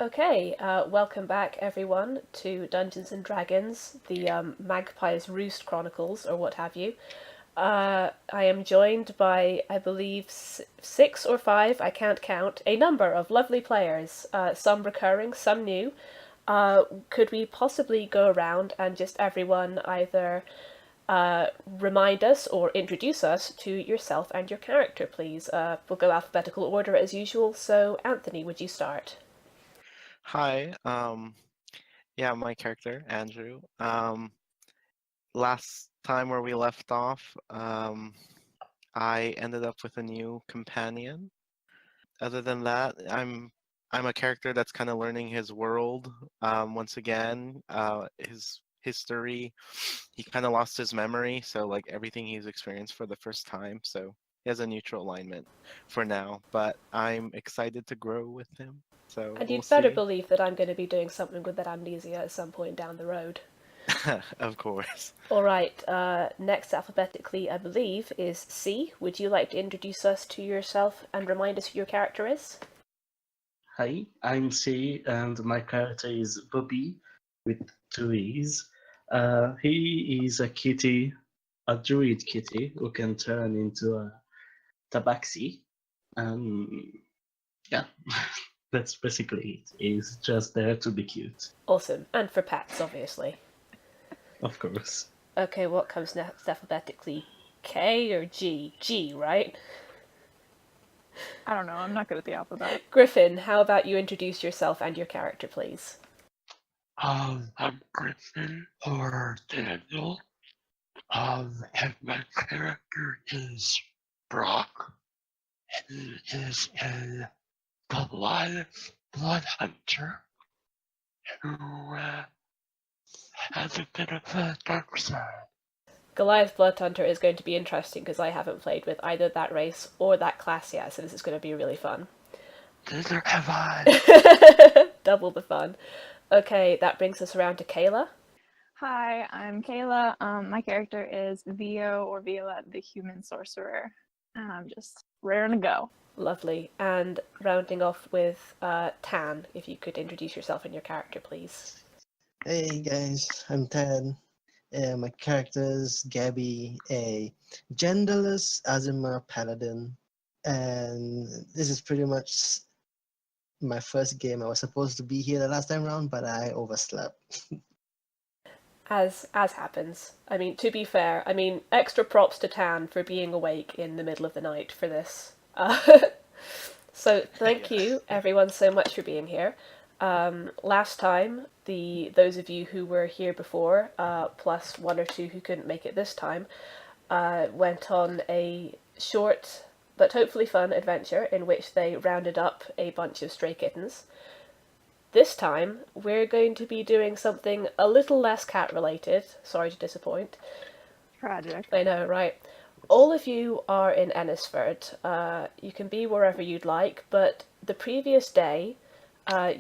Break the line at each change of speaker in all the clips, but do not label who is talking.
Okay, welcome back everyone to Dungeons and Dragons, the Magpie's Roost Chronicles, or what have you. I am joined by, I believe, six or five, I can't count, a number of lovely players, some recurring, some new. Could we possibly go around and just everyone either remind us or introduce us to yourself and your character, please? We'll go alphabetical order as usual, so Anthony, would you start?
Hi, yeah, my character, Andrew. Last time where we left off, I ended up with a new companion. Other than that, I'm a character that's kind of learning his world. Once again, his history. He kind of lost his memory, so like everything he's experienced for the first time. So he has a neutral alignment for now, but I'm excited to grow with him. So
And
we'll
you'd better
see.
believe that I'm going to be doing something with that amnesia at some point down the road.
Of course.
Alright, next alphabetically, I believe, is C. Would you like to introduce us to yourself and remind us who your character is?
Hi, I'm C, and my character is Bobbee with two E's. He is a kitty, a druid kitty who can turn into a tabaxi. Yeah, that's basically it. He's just there to be cute,
Awesome. And for pets, obviously.
of course.
Okay, what comes next alphabetically? K or G? G, right?
I don't know, I'm not good at the alphabet.
Griphen, how about you introduce yourself and your character, please?
I'm Griphen or Daniel. And my character is Brahck. He is a Goliath blood hunter who has a bit of a dark side.
Goliath Blood Hunter is going to be interesting because I haven't played with either that race or that class yet, so this is going to be really fun.
Neither have I.
Double the fun. Okay, that brings us around to Kayla.
Hi, I'm Kayla. My character is Vio or Violette, the human sorcerer. And I'm just raring to go.
Lovely. And rounding off with Tan, if you could introduce yourself and your character, please.
Hey guys, I'm Tan. My character is Gabby, a genderless aasimar paladin, and this is pretty much my first game. I was supposed to be here the last time round, but I overslept.
As happens. I mean, to be fair, extra props to Tan for being awake in the middle of the night for this. So thank you everyone so much for being here. Last time, those of you who were here before, plus one or two who couldn't make it this time, went on a short but hopefully fun adventure in which they rounded up a bunch of stray kittens. This time, we're going to be doing something a little less cat-related. Sorry to disappoint.
Tragic.
I know, right? All of you are in Ennisford. You can be wherever you'd like, but the previous day,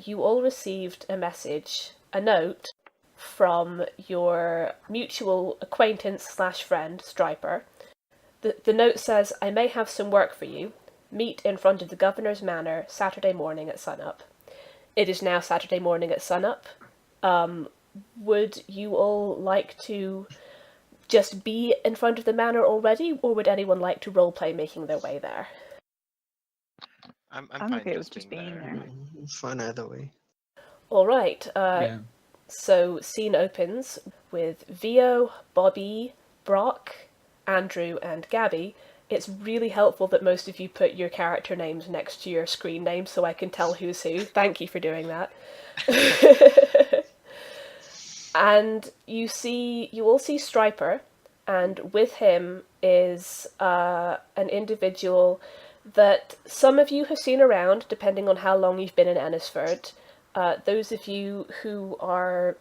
you all received a message, a note, from your mutual acquaintance / friend, Striper. The note says, "I may have some work for you. Meet in front of the Governor's Manor Saturday morning at sunup." It is now Saturday morning at sunup. Would you all like to just be in front of the manor already, or would anyone like to roleplay making their way there?
I'm
I'm
fine
okay with just being there.
Fun either way.
Alright,
Yeah.
so scene opens with Vio, Bobbee, Brahck, Andrew, and Gabby. It's really helpful that most of you put your character names next to your screen names so I can tell who's who. Thank you for doing that. And you all see Striper, and with him is an individual that some of you have seen around, depending on how long you've been in Ennisford. Those of you who are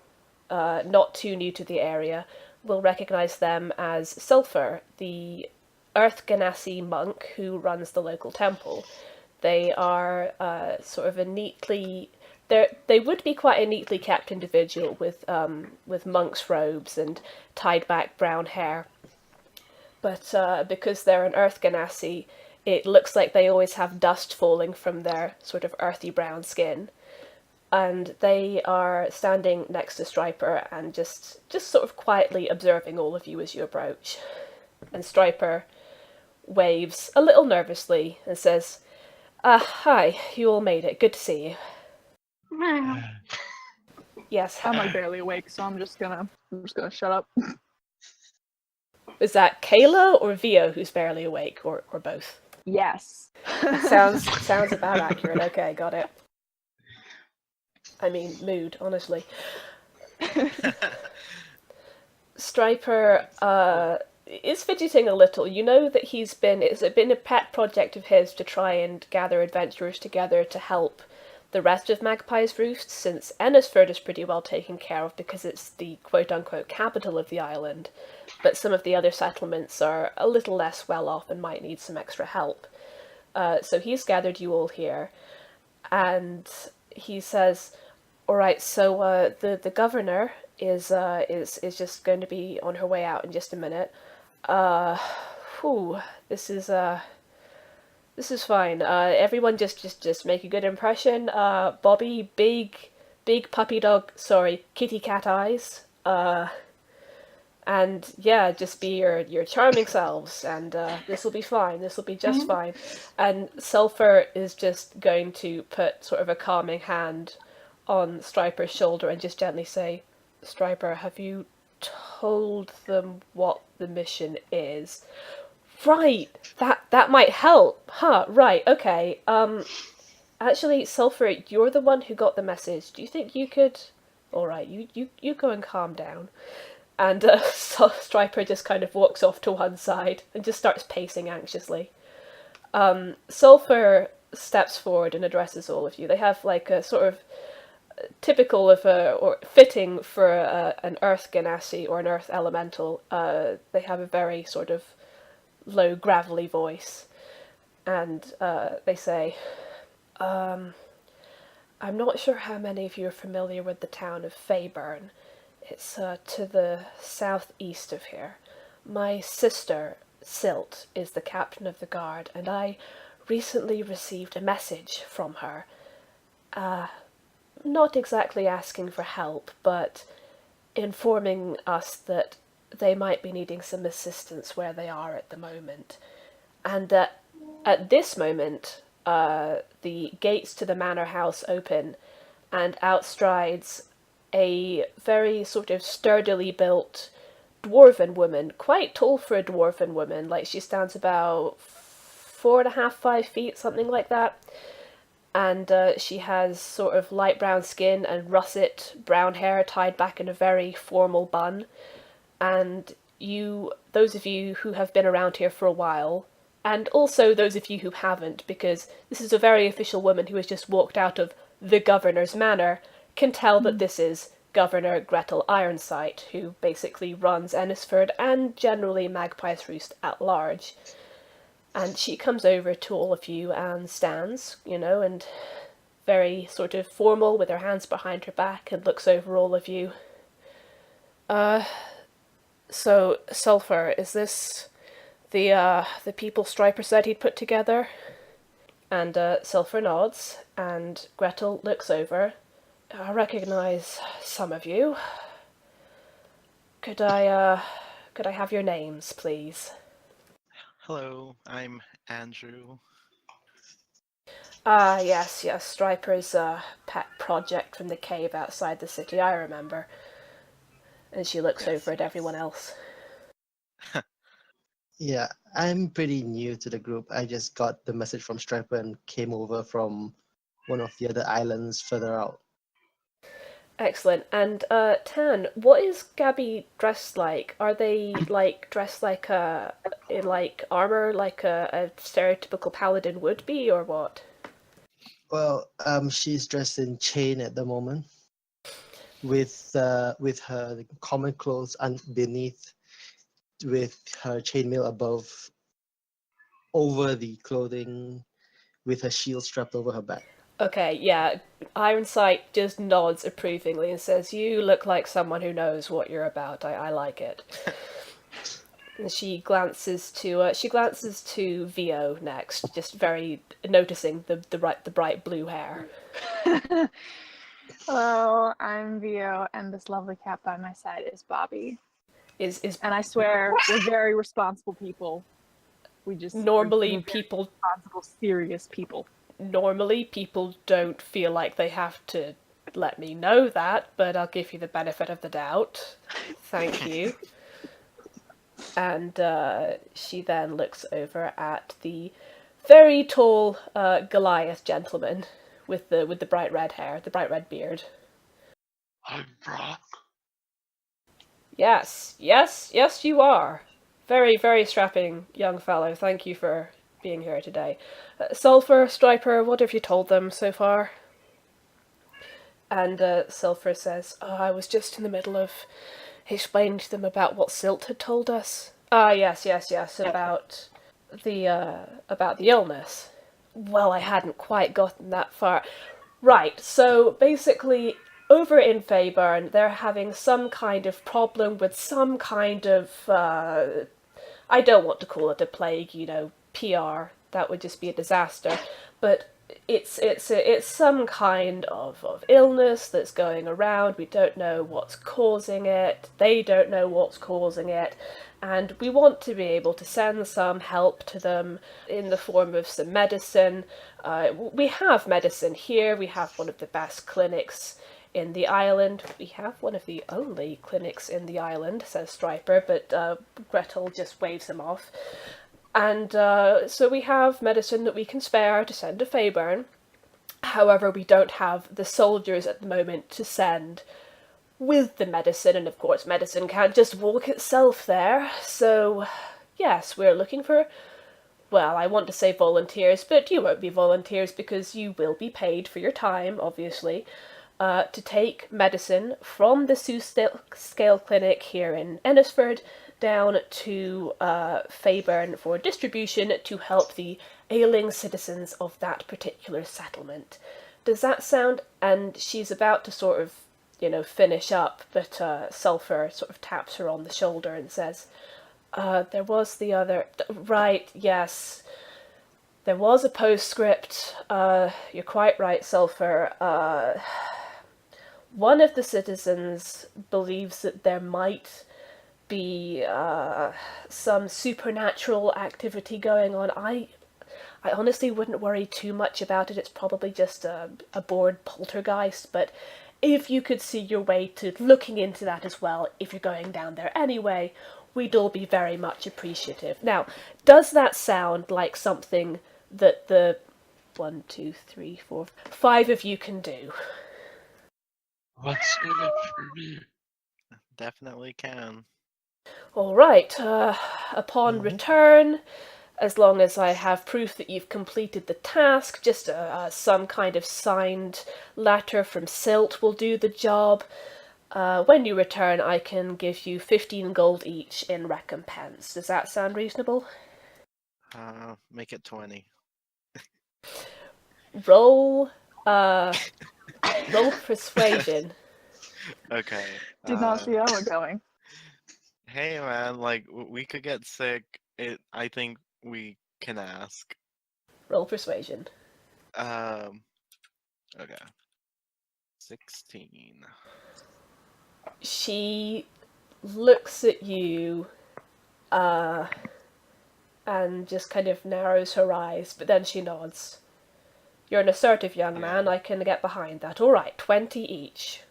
not too new to the area will recognise them as Sulphur, the Earth Ganassi monk who runs the local temple. They are sort of a neatly... They would be quite a neatly kept individual with monk's robes and tied back brown hair. But because they're an Earth Ganassi, it looks like they always have dust falling from their sort of earthy brown skin. and they are standing next to Striper and just sort of quietly observing all of you as you approach. And Striper waves a little nervously and says, hi, you all made it. Good to see you. Yes.
I'm like barely awake, so I'm just gonna shut up.
Is that Kayla or Vio who's barely awake, or both?
Yes.
Sounds about accurate. Okay, got it. I mean, mood, honestly. Striper is fidgeting a little. You know that it's been a pet project of his to try and gather adventurers together to help the rest of Magpie's Roost, since Ennisford is pretty well taken care of because it's the quote-unquote capital of the island, but some of the other settlements are a little less well off and might need some extra help. So he's gathered you all here, and he says, "Alright, so the governor is just going to be on her way out in just a minute. This is fine. Everyone just make a good impression. Bobbee, big puppy dog, kitty cat eyes. And yeah, just be your charming selves, and this will be fine. This will be just fine." And Sulphur is just going to put sort of a calming hand on Striper's shoulder and just gently say, "Striper, have you told them what the mission is?" "Right, that might help. Huh, right, okay. Actually, Sulphur, you're the one who got the message. Do you think you could... Alright, you go and calm down." And Striper just kind of walks off to one side and just starts pacing anxiously. Sulphur steps forward and addresses all of you. They have like a sort of typical of or fitting for an earth genasi or an earth elemental. They have a very sort of low gravelly voice, and they say, "I'm not sure how many of you are familiar with the town of Fayburn. It's to the southeast of here. My sister, Silt, is the captain of the guard, and I recently received a message from her. Not exactly asking for help, but informing us that they might be needing some assistance where they are at the moment. And at this moment, the gates to the manor house open, and out strides a very sort of sturdily built dwarven woman, quite tall for a dwarven woman. Like, she stands about 4.5, 5 feet, something like that. And she has sort of light brown skin and russet brown hair tied back in a very formal bun. And those of you who have been around here for a while, and also those of you who haven't, because this is a very official woman who has just walked out of the governor's manor, can tell that this is Governor Gretel Ironsight, who basically runs Ennisford and generally Magpie's Roost at large. And she comes over to all of you and stands, and very sort of formal with her hands behind her back, and looks over all of you. So, Sulphur, is this the people Striper said he'd put together?" And Sulphur nods, and Gretel looks over. "I recognise some of you. Could I have your names, please?"
Hello, I'm Andrew.
Yes, Striper's pet project from the cave outside the city, I remember. And she looks over at everyone else.
Yeah, I'm pretty new to the group. I just got the message from Striper and came over from one of the other islands further out.
Excellent. And Tan, what is Gabby dressed like? Are they dressed in armor, like a stereotypical paladin would be, or what?
Well, she's dressed in chain at the moment, with her common clothes beneath, with her chainmail above, over the clothing, with her shield strapped over her back.
Okay, yeah. Ironsight just nods approvingly and says, "You look like someone who knows what you're about. I like it." And she glances to Vio next, just very noticing the bright blue hair.
Hello, I'm Vio, and this lovely cat by my side is Bobbee.
Is
And I swear, we're very responsible people.
normally
we're very
people
responsible, serious people.
normally people don't feel like they have to let me know that, but I'll give you the benefit of the doubt. Thank you. And she then looks over at the very tall Goliath gentleman with the bright red hair, the bright red beard.
I'm Brahck.
Yes, you are. Very, very strapping young fellow. Thank you for being here today. Sulphur, Striper, what have you told them so far? And Sulphur says, "Oh, I was just in the middle of explaining to them about what Silt had told us. Ah, yes, about the illness. Well, I hadn't quite gotten that far. Right, so basically, over in Fayburn, they're having some kind of problem with some kind of, I don't want to call it a plague, PR. That would just be a disaster. But it's some kind of illness that's going around. We don't know what's causing it. They don't know what's causing it. And we want to be able to send some help to them in the form of some medicine. We have medicine here. We have one of the best clinics in the island. We have one of the only clinics in the island, says Striper, but Gretel just waves him off. And so we have medicine that we can spare to send to Fayburn. However, we don't have the soldiers at the moment to send with the medicine, and of course medicine can't just walk itself there. So, yes, we're looking for, well, I want to say volunteers, but you won't be volunteers because you will be paid for your time, obviously, to take medicine from the Sue-Scale Clinic here in Ennisford down to Fayburn for distribution to help the ailing citizens of that particular settlement. Does that sound? And she's about to sort of, finish up, but Sulphur sort of taps her on the shoulder and says, there was the other... Right, yes. There was a postscript. You're quite right, Sulphur. One of the citizens believes that there might be some supernatural activity going on. I honestly wouldn't worry too much about it. It's probably just a bored poltergeist, but if you could see your way to looking into that as well, if you're going down there anyway, we'd all be very much appreciative. Now, does that sound like something that the 1, 2, 3, 4, 5 of you can do?
What's in it for me?
Definitely can.
All right, upon return, as long as I have proof that you've completed the task, just some kind of signed letter from Silt will do the job. When you return, I can give you 15 gold each in recompense. Does that sound reasonable?
Make it 20.
Roll persuasion.
Okay.
Did not see that one going.
Hey man, we could get sick. I think we can ask.
Roll persuasion.
Okay. 16.
She looks at you and just kind of narrows her eyes, but then she nods. You're an assertive young man. I can get behind that. All right, 20 each,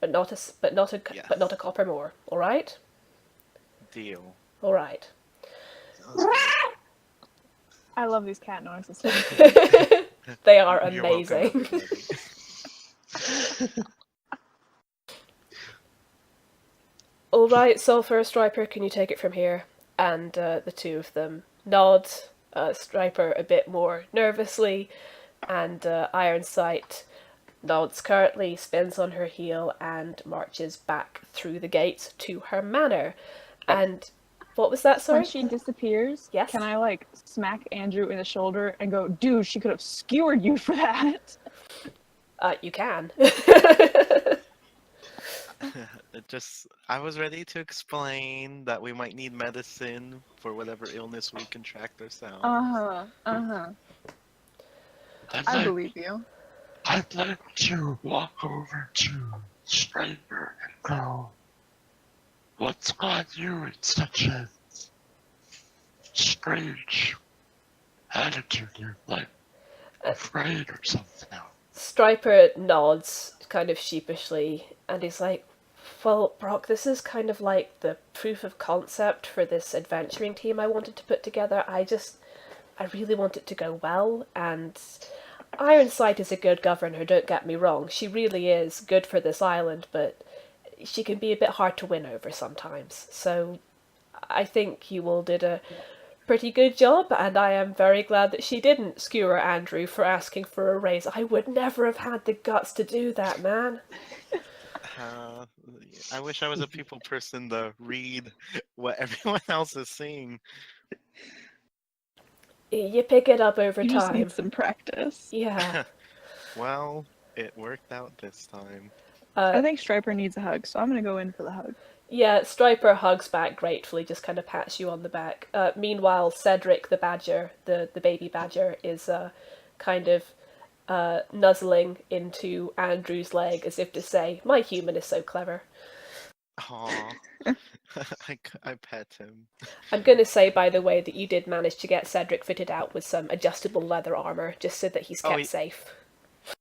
but not a copper more. All right.
Deal.
All right.
I love these cat noises.
They are
You're welcome,
amazing.
everybody.
All right, Sulphur, Striper, can you take it from here? And the two of them nod. Striper a bit more nervously, and Ironsight nods curtly, spins on her heel, and marches back through the gates to her manor. And what was that, sorry?
When she disappears,
Yes?
can I smack Andrew in the shoulder and go, dude, she could have skewered you for that?
You can.
I was ready to explain that we might need medicine for whatever illness we contract ourselves.
Uh-huh.
Then
I believe you.
I'd like to walk over to Striper and go, what's got you in such a strange attitude? You're like afraid or something.
Striper nods kind of sheepishly, and he's like, well, Brahck, this is kind of like the proof of concept for this adventuring team I wanted to put together. I really want it to go well, and Ironsight is a good governor, don't get me wrong. She really is good for this island, but she can be a bit hard to win over sometimes. So I think you all did a pretty good job, and I am very glad that she didn't skewer Andrew for asking for a raise. I would never have had the guts to do that, man.
I wish I was a people person to read what everyone else is saying.
You pick it up over
You just
time.
need some practice.
Yeah.
Well, it worked out this time.
I think Striper needs a hug, so I'm gonna go in for the hug.
Yeah, Striper hugs back gratefully, just kind of pats you on the back. Meanwhile, Cedric the badger, the baby badger, is kind of nuzzling into Andrew's leg as if to say, my human is so clever.
Aww. I pet him.
I'm going to say, by the way, that you did manage to get Cedric fitted out with some adjustable leather armor, just so that he's kept safe.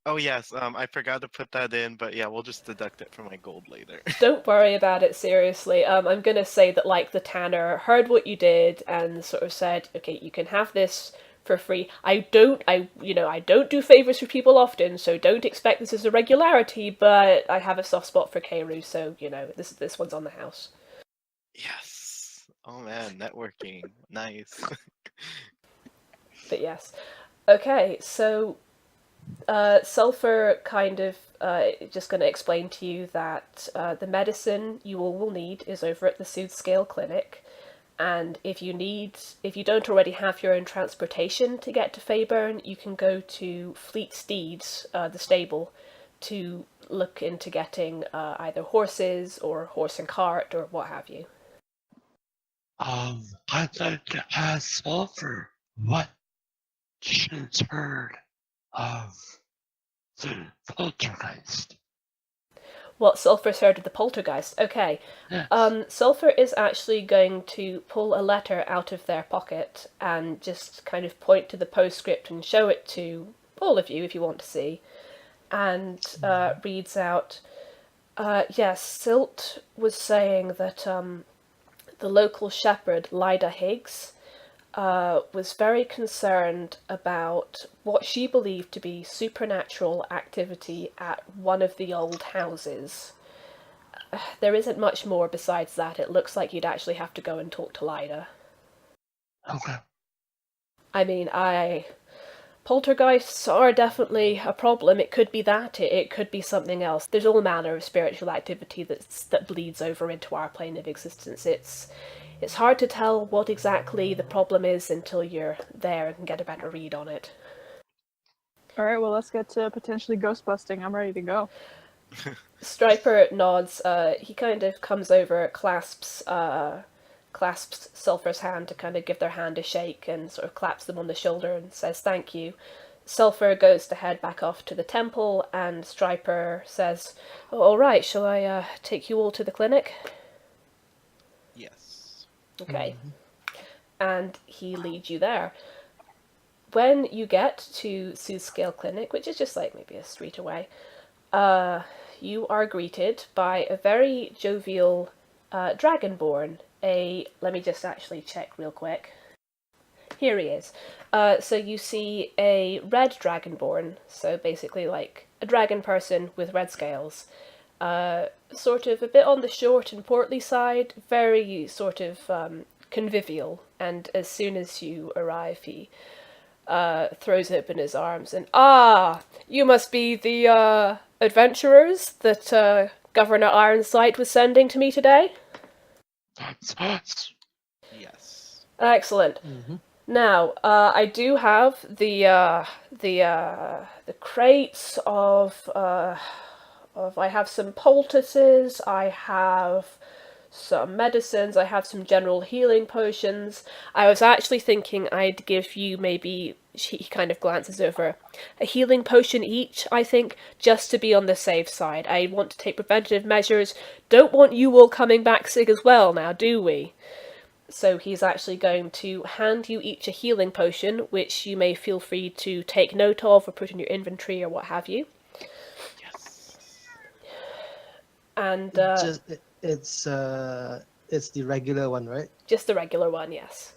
Oh yes, I forgot to put that in, but yeah, we'll just deduct it from my gold later.
Don't worry about it, seriously. I'm gonna say that, like, the tanner heard what you did and sort of said, okay, you can have this for free. I don't do favors for people often, so don't expect this as a regularity, but I have a soft spot for Kayru, so, this one's on the house.
Yes. Oh man, networking. Nice.
But yes. Okay, so Sulfur kind of just going to explain to you that the medicine you all will need is over at the Sooth Scale Clinic, and if you don't already have your own transportation to get to Fayburn, you can go to Fleet Steeds, the stable, to look into getting either horses or horse and cart or what have you.
I'd like to ask Sulfur what she's heard of the poltergeist.
What, Sulfur's heard of the poltergeist? Okay.
Yes.
Sulfur is actually going to pull a letter out of their pocket and just kind of point to the postscript and show it to all of you if you want to see. And reads out, yes, Silt was saying that the local shepherd, Lyda Higgs, was very concerned about what she believed to be supernatural activity at one of the old houses. There isn't much more besides that. It looks like you'd actually have to go and talk to Lyda.
Okay.
I mean, poltergeists are definitely a problem. It could be that, it could be something else. There's all manner of spiritual activity that bleeds over into our plane of existence. It's hard to tell what exactly the problem is until you're there and can get a better read on it.
Alright, well, let's get to potentially ghost busting. I'm ready to go.
Striper nods. He kind of comes over, clasps Sulfur's hand to kind of give their hand a shake and sort of claps them on the shoulder and says thank you. Sulfur goes to head back off to the temple, and Striper says, all right, shall I take you all to the clinic?
Yes.
Okay. And he leads you there. When you get to Sooth Scale Clinic, which is just like maybe a street away, you are greeted by a very jovial dragonborn. Let me just actually check real quick. Here he is. So you see a red dragonborn, so basically like a dragon person with red scales. Sort of a bit on the short and portly side, very sort of convivial, and as soon as you arrive he throws open his arms and, you must be the adventurers that Governor Ironsight was sending to me today?
That's us.
Yes.
Excellent. Now, I do have the crates of I have some poultices, I have some medicines, I have some general healing potions. I was actually thinking I'd give you maybe he kind of glances over. A healing potion each, I think, just to be on the safe side. I want to take preventative measures. Don't want you all coming back sick as well now, do we? So he's actually going to hand you each a healing potion, which you may feel free to take note of or put in your inventory or what have you.
Yes.
And
It's the regular one, right?
just the regular one, yes.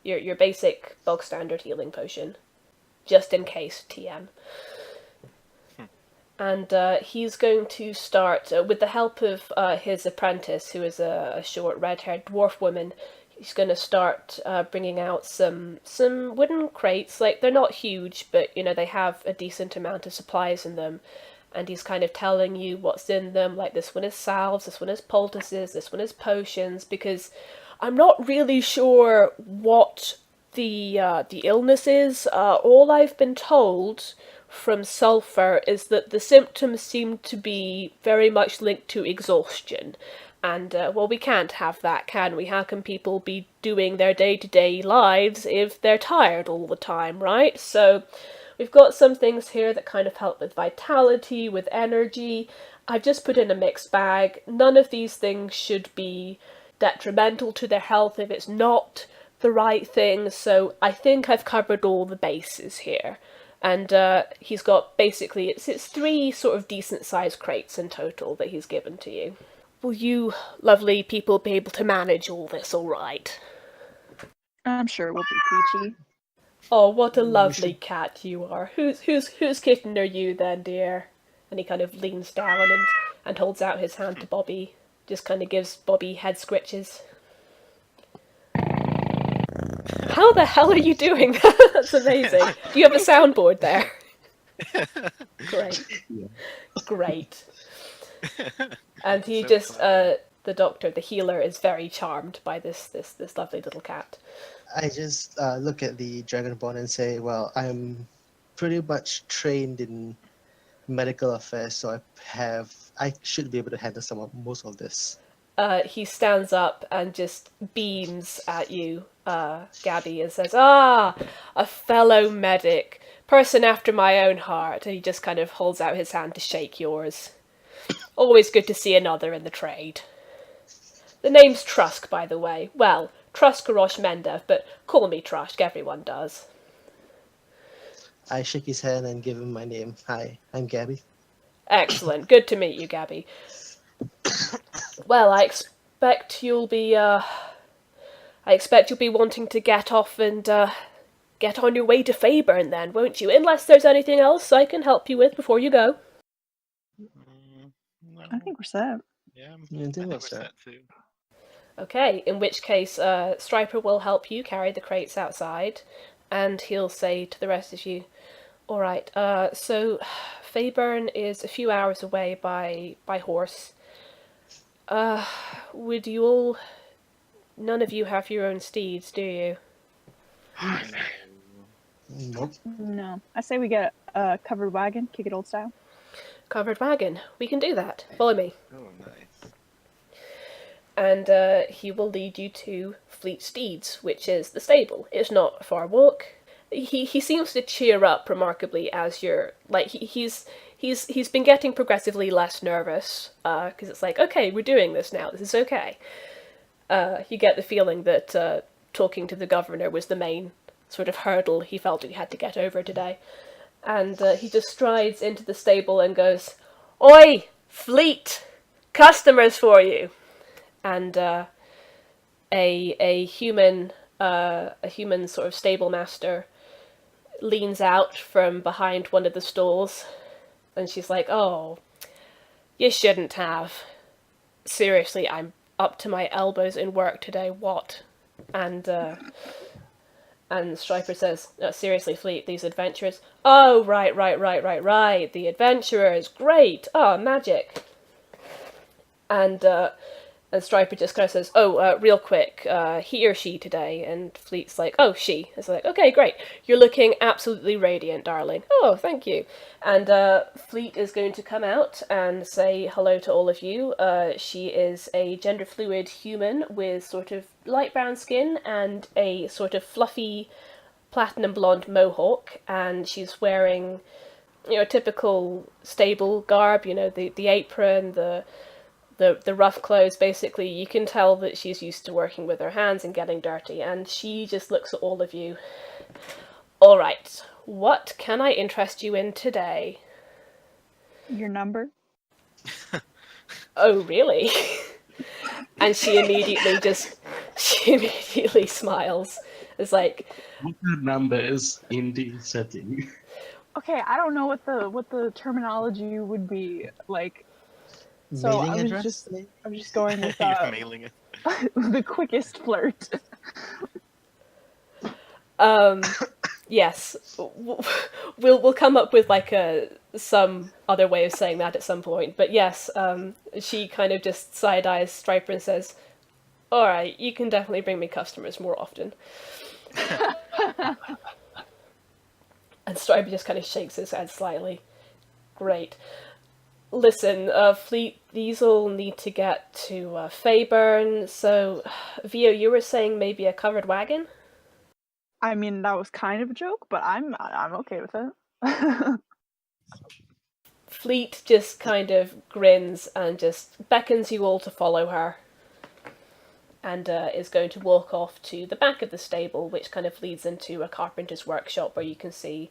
Your basic bog standard healing potion, just in case TM. And he's going to start with the help of his apprentice, who is a short red-haired dwarf woman. He's going to start bringing out some wooden crates. Like, they're not huge, but they have a decent amount of supplies in them. And he's kind of telling you what's in them. Like, this one is salves, this one is poultices, this one is potions, because I'm not really sure what the illness is. All I've been told from sulfur is that the symptoms seem to be very much linked to exhaustion. And, well, we can't have that, can we? How can people be doing their day-to-day lives if they're tired all the time, right? So we've got some things here that kind of help with vitality, with energy. I've just put in a mixed bag. None of these things should be detrimental to their health if it's not the right thing, so I think I've covered all the bases here. And he's got basically, it's 3 sort of decent-sized crates in total that he's given to you. Will you lovely people be able to manage all this all right?
I'm sure we'll be peachy.
Oh, what a lovely cat you are. Whose kitten are you then, dear? And he kind of leans down and holds out his hand to Bobbee. Just kind of gives Bobbee head scritches. How the hell are you doing that? That's amazing. Do you have a soundboard there? Great.
Yeah.
Great. And he
So
just,
clever.
the doctor, the healer, is very charmed by this lovely little cat.
I just look at the Dragonborn and say, well, I'm pretty much trained in medical affairs, so I should be able to handle most of this.
He stands up and just beams at you, Gabby, and says, "Ah, a fellow medic, person after my own heart." And he just kind of holds out his hand to shake yours. Always good to see another in the trade. The name's Trusk, by the way. Well, Truskarosh Mendev, but call me Trusk, everyone does.
I shake his hand and give him my name. Hi, I'm Gabby.
Excellent. Good to meet you, Gabby. Well, I expect you'll be wanting to get off and get on your way to Fayburn then, won't you? Unless there's anything else I can help you with before you go.
No.
I think we're set.
Yeah,
Yeah,
I think we're
what's that?
set too.
Okay, in which case Striper will help you carry the crates outside, and he'll say to the rest of you, "Alright, so Fayburn is a few hours away by horse. Would you all... None of you have your own steeds, do you?"
Nope.
No. I say we get a covered wagon, kick it old style.
Covered wagon. We can do that. Follow me.
Oh, nice.
And he will lead you to Fleet Steeds, which is the stable. It's not a far walk. He seems to cheer up remarkably as you're... Like, he's been getting progressively less nervous, because it's like, okay, we're doing this now, this is okay. You get the feeling that talking to the governor was the main sort of hurdle he felt he had to get over today. And he just strides into the stable and goes, "Oi, Fleet! Customers for you!" And a human sort of stable master leans out from behind one of the stalls, and she's like, "Oh, you shouldn't have. Seriously, I'm up to my elbows in work today, what?" And Striper says, "No, seriously, Fleet, these adventurers..." "Oh, right, the adventurers, great, oh, magic." And Striper just kind of says, "Oh, real quick, he or she today?" And Fleet's like, "Oh, she." It's like, "Okay, great. You're looking absolutely radiant, darling." "Oh, thank you." And Fleet is going to come out and say hello to all of you. She is a gender-fluid human with sort of light brown skin and a sort of fluffy platinum blonde mohawk, and she's wearing, typical stable garb, the apron, the rough clothes. Basically, you can tell that she's used to working with her hands and getting dirty, and she just looks at all of you. All right, what can I interest you in today?
Your number?
Oh, really? And she immediately smiles. It's like,
What are numbers in this setting?
Okay, I don't know what the terminology would be like. So
Mailing
I was
address?
just I'm just going with
You're mailing it.
the quickest flirt.
yes, we'll come up with like some other way of saying that at some point. But yes, she kind of just side eyes Striper and says, "All right, you can definitely bring me customers more often." And Striper just kind of shakes his head slightly. Great. Listen, Fleet, these'll need to get to Fayburn. So, Vio, you were saying maybe a covered wagon?
I mean, that was kind of a joke, but I'm okay with it.
Fleet just kind of grins and just beckons you all to follow her, and is going to walk off to the back of the stable, which kind of leads into a carpenter's workshop where you can see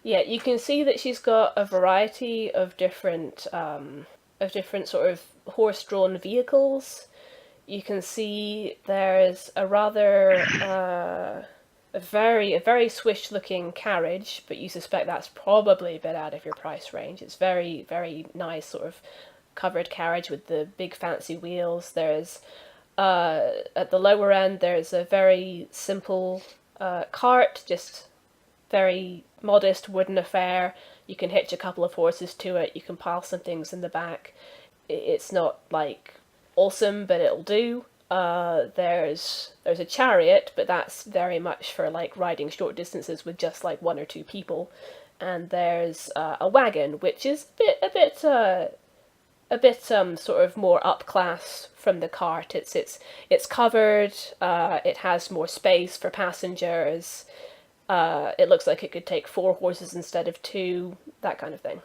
that she's got a variety of different sort of horse-drawn vehicles. You can see there's a rather a very swish-looking carriage, but you suspect that's probably a bit out of your price range. It's very, very nice sort of covered carriage with the big fancy wheels. There's at the lower end there's a very simple cart, just very modest wooden affair. You can hitch a couple of horses to it. You can pile some things in the back. It's not like awesome, but it'll do. There's a chariot, but that's very much for like riding short distances with just like one or two people. And there's a wagon, which is a bit sort of more up class from the cart. It's covered. It has more space for passengers. It looks like it could take 4 horses instead of 2. That kind of thing.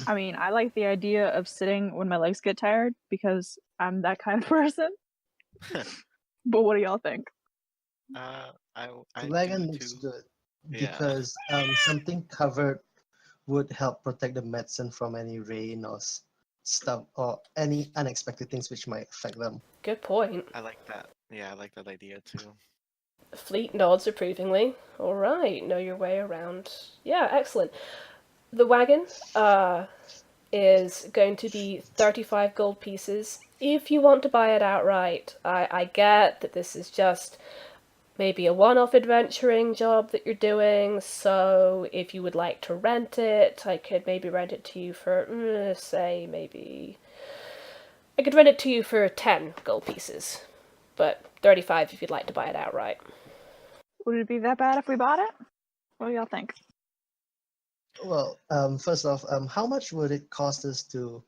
I mean, I like the idea of sitting when my legs get tired because I'm that kind of person. But what do y'all think?
I
The wagon
do
looks
too.
good
Yeah.
because something covered would help protect the medicine from any rain or stuff or any unexpected things which might affect them.
Good point.
I like that. Yeah, I like that idea too.
Fleet nods approvingly. All right, know your way around. Yeah, excellent. The wagon is going to be 35 gold pieces if you want to buy it outright. I get that this is just maybe a one-off adventuring job that you're doing, so if you would like to rent it, I could maybe rent it to you for, say, maybe... I could rent it to you for 10 gold pieces, but 35 if you'd like to buy it outright.
Would it be that bad if we bought it? What do y'all think?
Well, first off, how much would it cost us to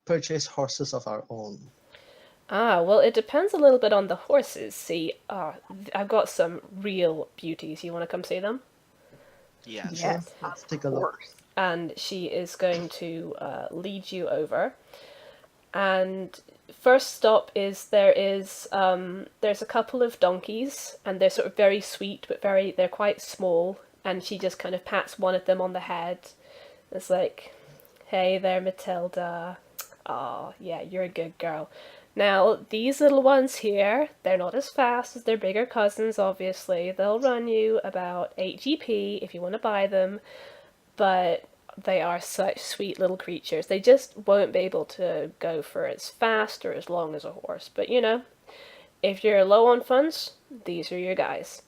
purchase horses of our own?
Well, it depends a little bit on the horses. See, I've got some real beauties. You want to come see them?
Yeah.
Yes,
Let's take a look.
And she is going to lead you over. And first stop is there's a couple of donkeys, and they're sort of very sweet, but they're quite small. And she just kind of pats one of them on the head. It's like, "Hey there, Matilda. Oh, yeah, you're a good girl. Now, these little ones here, they're not as fast as their bigger cousins, obviously. They'll run you about 8 GP if you want to buy them, but they are such sweet little creatures. They just won't be able to go for as fast or as long as a horse. But, if you're low on funds, these are your guys.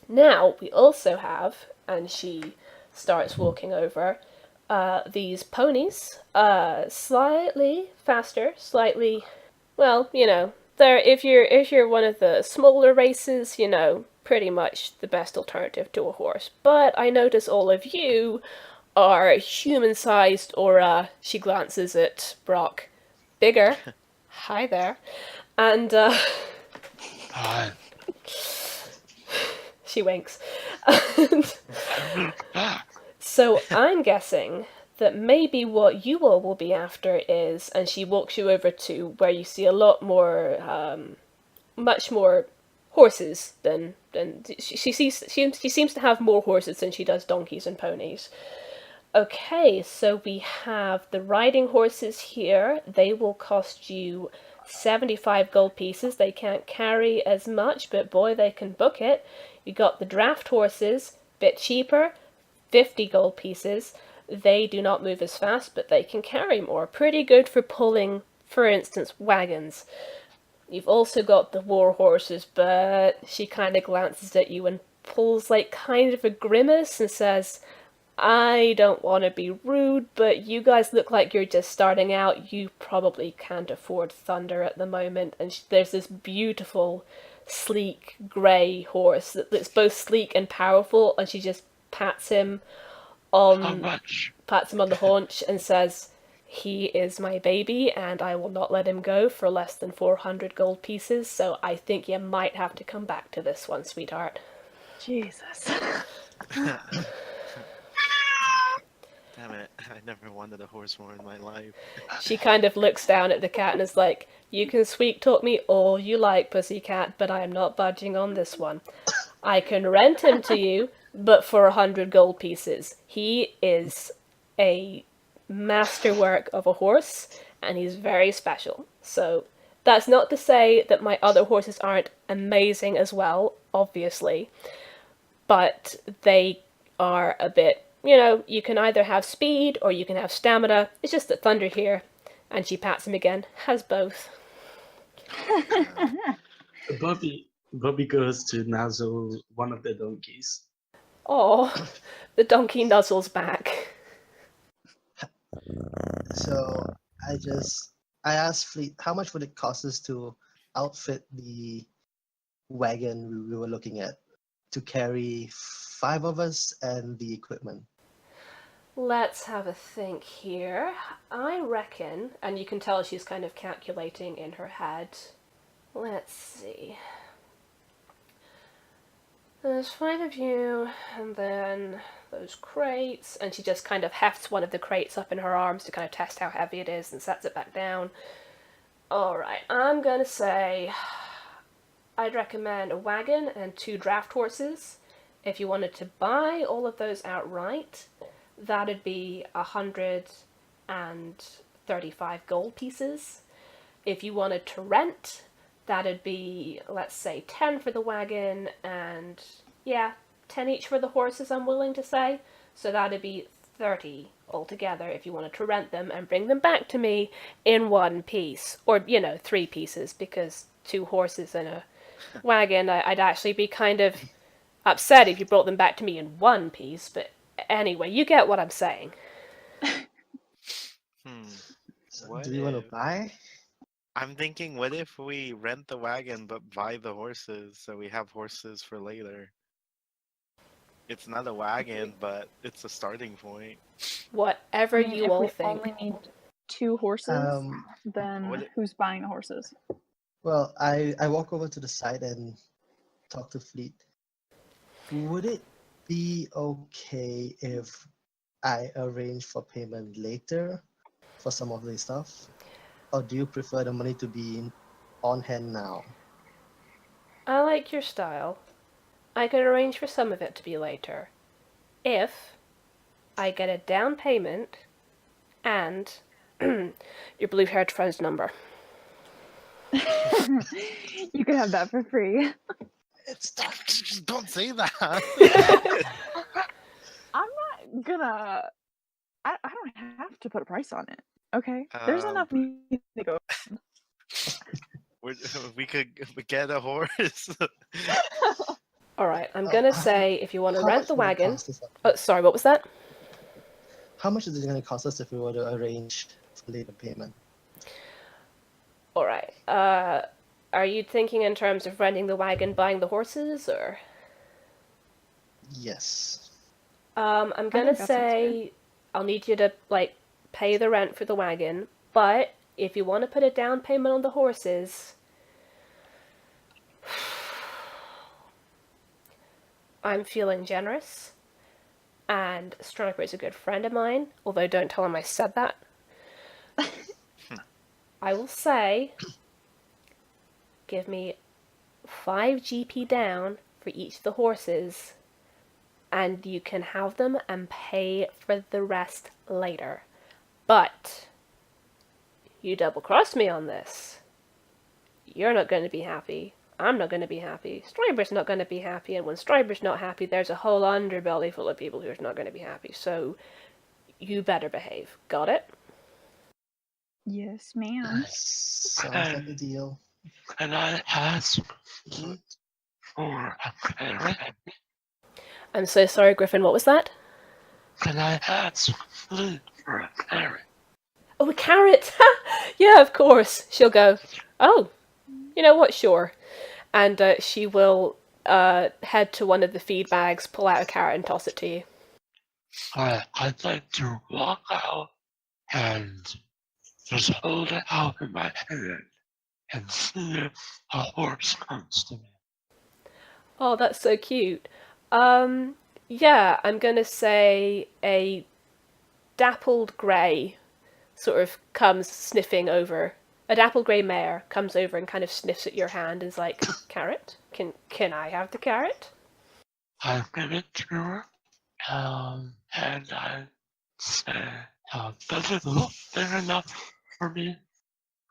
Now, we also have," and she starts walking over, these ponies, slightly faster, slightly... Well, they're if you're one of the smaller races, pretty much the best alternative to a horse. But I notice all of you are human-sized, or she glances at Brahck, bigger. Hi there. And
Hi.
She winks. So I'm guessing that maybe what you all will be after is, and she walks you over to where you see a lot more, much more horses than she seems to have more horses than she does donkeys and ponies. Okay, so we have the riding horses here. They will cost you 75 gold pieces. They can't carry as much, but boy, they can book it. You got the draft horses, bit cheaper, 50 gold pieces. They do not move as fast, but they can carry more. Pretty good for pulling, for instance, wagons. You've also got the war horses, but she kind of glances at you and pulls like kind of a grimace and says, I don't want to be rude, but you guys look like you're just starting out. You probably can't afford thunder at the moment. And there's this beautiful, sleek, grey horse that's both sleek and powerful, and she just pats him
How
on
much?
the haunch and says, he is my baby, and I will not let him go for less than 400 gold pieces, so I think you might have to come back to this one, sweetheart.
Jesus.
Damn it! I never wanted a horse more in my life.
She kind of looks down at the cat and is like, you can sweet talk me all you like, pussycat, but I am not budging on this one. I can rent him to you, but for 100 gold pieces. He is a masterwork of a horse, and he's very special. So that's not to say that my other horses aren't amazing as well, obviously, but they are a bit, you can either have speed or you can have stamina. It's just that Thunder here, and she pats him again, has both.
Bobbee goes to nuzzle one of the donkeys.
Oh, the donkey nuzzles back.
So I asked Fleet, how much would it cost us to outfit the wagon we were looking at to carry 5 of us and the equipment?
Let's have a think here. I reckon, and you can tell she's kind of calculating in her head. Let's see. There's 5 of you, and then those crates, and she just kind of hefts one of the crates up in her arms to kind of test how heavy it is and sets it back down. Alright, I'm gonna say I'd recommend a wagon and 2 draft horses. If you wanted to buy all of those outright, that'd be 135 gold pieces. If you wanted to rent, that'd be, let's say, 10 for the wagon and, 10 each for the horses, I'm willing to say. So that'd be 30 altogether if you wanted to rent them and bring them back to me in one piece. Or, 3 pieces, because 2 horses and a wagon, I'd actually be kind of upset if you brought them back to me in one piece, but anyway, you get what I'm saying.
So
What
do you want to
if-
buy?
I'm thinking, what if we rent the wagon but buy the horses so we have horses for later? It's not a wagon, but it's a starting point.
Whatever
I mean,
you
if
all
we
think.
only need 2 horses, then
What it-
who's buying the horses?
Well, I walk over to the side and talk to Fleet. Would it be okay if I arrange for payment later for some of the stuff? Or do you prefer the money to be on hand now?
I like your style. I could arrange for some of it to be later. If I get a down payment and your blue-haired friend's number.
You can have that for free.
It's tough.
Don't say that.
I'm not gonna. I don't have to put a price on it. Okay, there's enough meat to go.
We could get a horse.
Alright, I'm gonna say if you want to
How
rent
much
the
would it
wagon...
cost us?
Oh, sorry, what was that?
How much is it going to cost us if we were to arrange for later payment?
Alright, are you thinking in terms of renting the wagon, buying the horses, or...?
Yes.
I'm
think
gonna
that sounds
say I'll need you to, pay the rent for the wagon, but if you want to put a down payment on the horses... I'm feeling generous, and Striper is a good friend of mine, although don't tell him I said that. I will say, give me 5 GP down for each of the horses, and you can have them and pay for the rest later. But you double-crossed me on this. You're not going to be happy. I'm not going to be happy. Striper's not going to be happy, and when Striper's not happy, there's a whole underbelly full of people who's not going to be happy. So, you better behave. Got it?
Yes, ma'am.
Sounds like a deal.
Can I ask for a carrot?
I'm so sorry, Griphen, what was that?
Can I ask Fleet for a carrot?
Oh, a carrot! Yeah, of course. She'll go, oh, you know what, sure. And she will head to one of the feed bags, pull out a carrot and toss it to you.
I'd like to walk out and just hold it out in my hand and see if a horse comes to me.
Oh, that's so cute. Yeah, I'm gonna say a dappled grey sort of comes sniffing over. A dappled grey mare comes over and kind of sniffs at your hand and is like, carrot? Can I have the carrot?
I give it to her, and I say, does it look big enough for me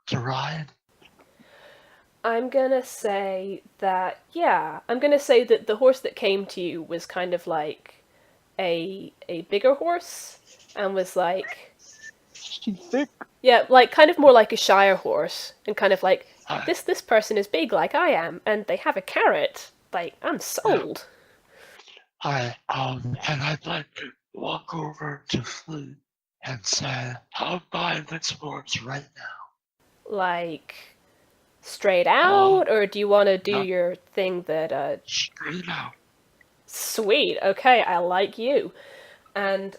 to ride?
I'm gonna say that, yeah, I'm gonna say that the horse that came to you was kind of like a bigger horse and was like,
She's thick.
yeah, like kind of more like a shire horse and kind of like,
I,
this person is big like I am and they have a carrot. Like, I'm sold.
and I'd like to walk over to Fleet and say, I'll buy this horse right now.
Like, straight out, or do you want to do
no.
your thing that,
Straight out.
Sweet, okay, I like you. And,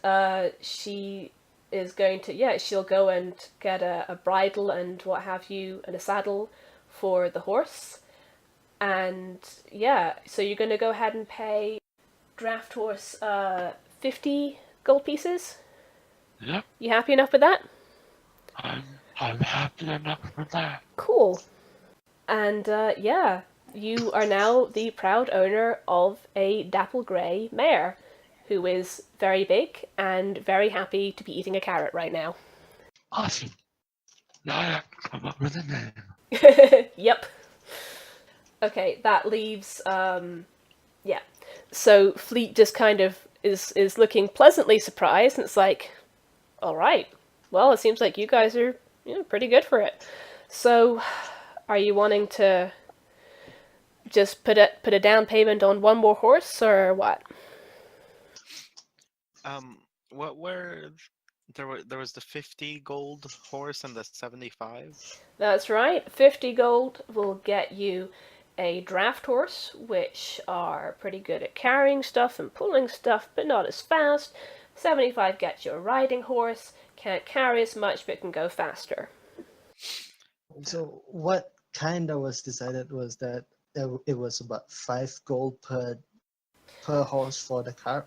she is going to, yeah, she'll go and get a bridle and what have you, and a saddle for the horse. And, yeah, so you're going to go ahead and pay draft horse, 50 gold pieces?
Yep,
You happy enough with that?
I'm happy enough with that.
Cool. And, yeah, you are now the proud owner of a dapple grey mare, who is very big and very happy to be eating a carrot right now.
Awesome. Now I have to come up with a name.
Yep. Okay, that leaves, yeah. So Fleet just kind of is looking pleasantly surprised, and it's like, alright, well, it seems like you guys are, pretty good for it. So, are you wanting to just put a down payment on one more horse, or what?
What were there was the 50 gold horse and the 75?
That's right. 50 gold will get you a draft horse, which are pretty good at carrying stuff and pulling stuff, but not as fast. 75 gets you a riding horse, can't carry as much, but can go faster.
So what kind of was decided was that it was about 5 gold per horse for the car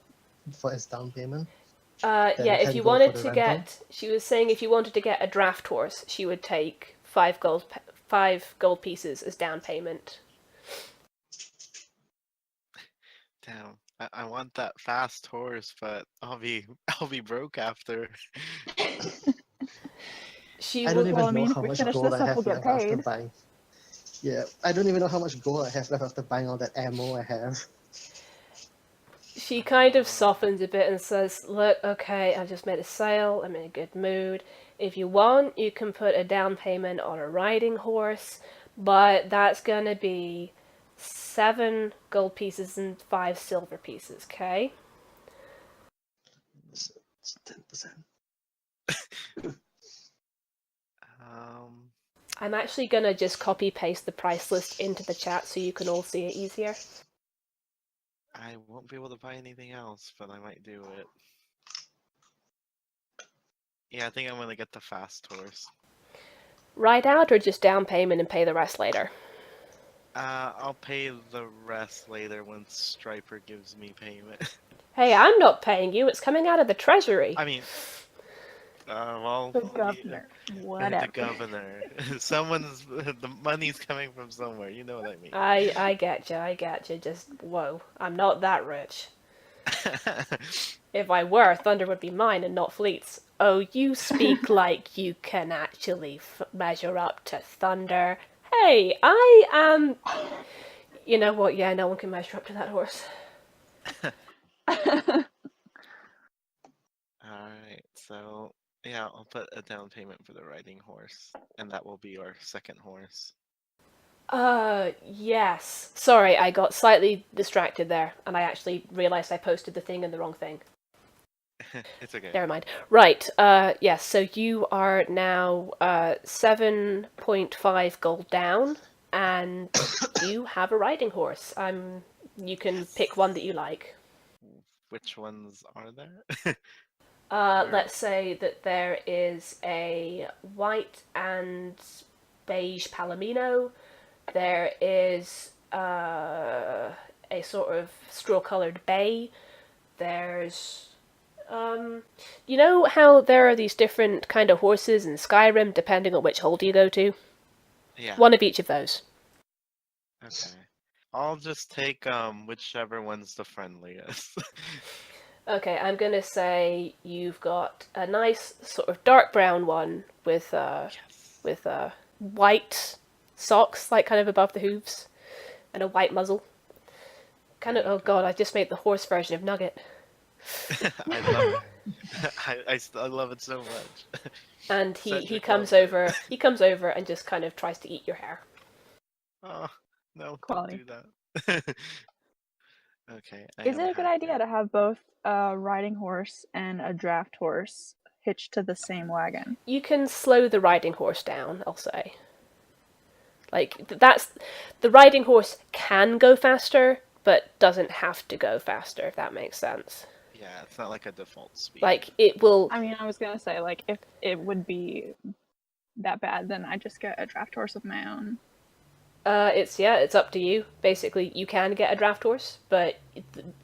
for its down payment.
Yeah, if
10
you
gold
wanted
for
to
the
get,
rental?
she was saying if you wanted to get a draft horse, she would take 5 gold pieces as down payment.
Damn, I want that fast horse, but I'll be broke after.
She
I don't
will.
even
Well, I mean,
know
if
how
we
much
finish
gold
this
I
up,
have
we'll get
left after
paid.
buying. Yeah, I don't even know how much gold I have left after buying all that ammo I have.
She kind of softens a bit and says, look, okay, I've just made a sale, I'm in a good mood. If you want, you can put a down payment on a riding horse, but that's gonna be 7 gold pieces and 5 silver pieces, okay?
So it's 10%.
I'm actually gonna just copy paste the price list into the chat so you can all see it easier.
I won't be able to buy anything else, but I might do it. Yeah, I think I'm gonna get the fast horse.
Ride out or just down payment and pay the rest later?
I'll pay the rest later once Striper gives me payment.
Hey, I'm not paying you. It's coming out of the treasury.
I mean, well,
The governor.
the
Whatever.
governor. Someone's the money's coming from somewhere. You know what I mean.
I get you. Just, whoa. I'm not that rich. If I were, Thunder would be mine and not Fleet's. Oh, you speak like you can actually measure up to Thunder. Hey, I am... You know what? Yeah, no one can measure up to that horse.
Alright, so yeah, I'll put a down payment for the riding horse, and that will be our second horse.
Yes. Sorry, I got slightly distracted there, and I actually realized I posted the thing in the wrong thing.
It's okay.
Never mind. Right, yes, so you are now 7.5 gold down, and you have a riding horse. You can pick one that you like.
Which ones are there?
Let's say that there is a white and beige palomino. There is a sort of straw-coloured bay. There's you know how there are these different kind of horses in Skyrim depending on which hold you go to?
Yeah.
One of each of those.
Okay. I'll just take whichever one's the friendliest.
Okay, I'm gonna say you've got a nice sort of dark brown one with
Yes.
white socks, like kind of above the hooves, and a white muzzle. Kind of. Oh god, I just made the horse version of Nugget.
I love it. I love it so much.
And he
Cedric
comes
loves it.
over. He comes over and just kind of tries to eat your hair.
Oh no!
Quality.
Don't do that. Okay.
Is it a good idea to have both a riding horse and a draft horse hitched to the same wagon?
You can slow the riding horse down, I'll say. Like, that's... The riding horse can go faster, but doesn't have to go faster, if that makes sense.
Yeah, it's not like a default speed.
Like, it will...
I mean, I was gonna say, like, if it would be that bad, then I just get a draft horse of my own.
It's up to you. Basically, you can get a draft horse, but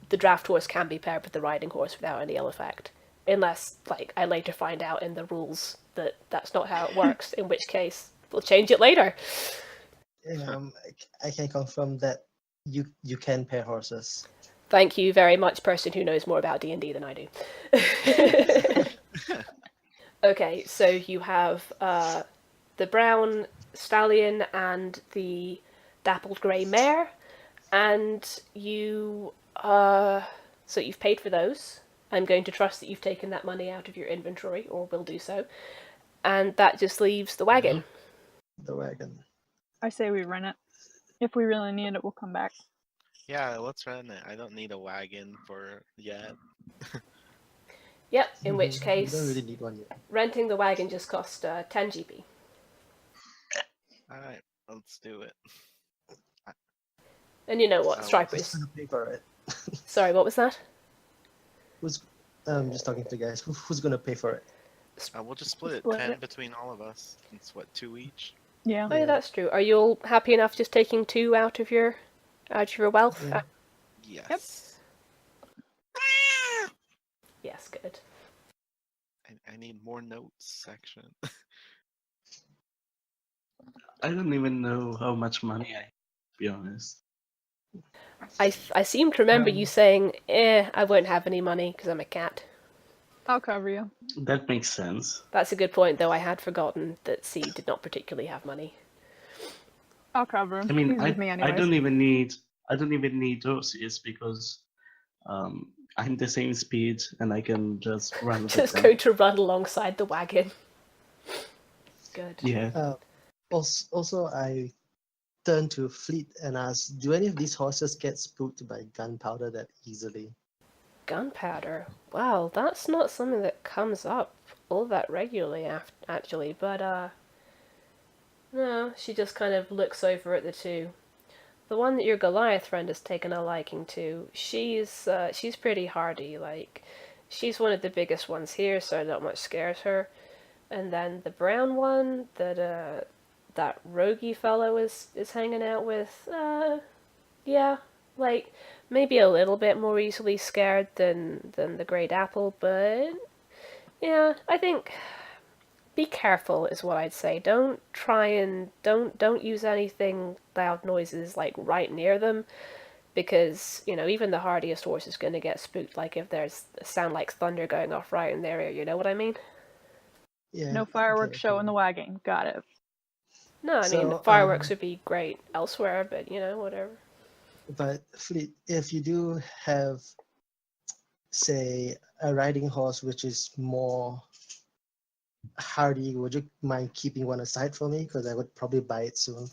the draft horse can be paired with the riding horse without any ill effect. Unless, like, I later find out in the rules that that's not how it works, in which case, we'll change it later.
I can confirm that you can pair horses.
Thank you very much, person who knows more about D&D than I do. Okay, so you have the brown stallion and the dappled grey mare, and you so you've paid for those. I'm going to trust that you've taken that money out of your inventory, or will do so, and that just leaves the wagon.
The wagon.
I say we rent it. If we really need it, we'll come back.
Yeah, let's rent it. I don't need a wagon for yet.
Yep, in which
You
case,
don't really need one yet.
renting the wagon just cost 10 GP.
Alright, let's do it.
And you know what,
So-
Striper
Who's
is...
gonna pay for it?
Sorry, what was that?
Who's just talking to the guys. Who's gonna pay for it?
We'll just split it
Split
10
it.
between all of us. It's what, 2 each?
Yeah.
Oh yeah, that's true. Are you all happy enough just taking 2 out of your wealth?
Yeah.
Yes.
Yes, good.
I need more notes section.
I don't even know how much money I have, to be honest.
I seem to remember you saying, I won't have any money because I'm a cat.
I'll cover you.
That makes sense.
That's a good point, though. I had forgotten that C did not particularly have money.
I'll cover him.
I mean,
He's with me
I
anyways.
don't even need horses because I'm the same speed and I can just run with
Just
them.
going to run alongside the wagon. Good.
Yeah.
Also, I turn to Fleet and ask, do any of these horses get spooked by gunpowder that easily?
Gunpowder. Wow, that's not something that comes up all that regularly, actually. But, no, she just kind of looks over at the two. The one that your Goliath friend has taken a liking to, she's pretty hardy. Like, she's one of the biggest ones here, so not much scares her. And then the brown one that that roguey fellow is hanging out with, yeah, like, maybe a little bit more easily scared than the Great Apple, but yeah, I think be careful is what I'd say. Don't try and don't use anything loud noises like right near them, because even the hardiest horse is going to get spooked. Like if there's a sound like thunder going off right in their ear, you know what I mean?
Yeah.
No
I get
fireworks
it,
show in the
yeah.
wagon. Got it.
No, I mean
So,
fireworks would be great elsewhere, but whatever.
But Fleet, if you do have, say, a riding horse which is more hardy, would you mind keeping one aside for me? Because I would probably buy it soon.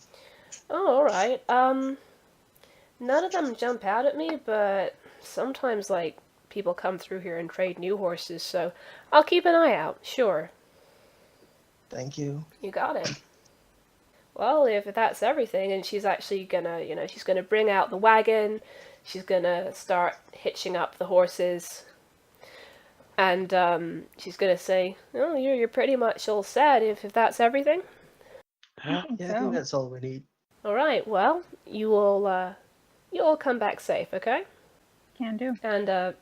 Oh, all right. None of them jump out at me, but sometimes like people come through here and trade new horses, so I'll keep an eye out. Sure.
Thank you.
You got it. Well, if that's everything, and she's actually gonna, she's gonna bring out the wagon, she's gonna start hitching up the horses, and she's gonna say, "Oh, you're pretty much all set. If that's everything."
Yeah.
Yeah, I think that's all we need.
All right. Well, you all come back safe, okay?
Can do.
And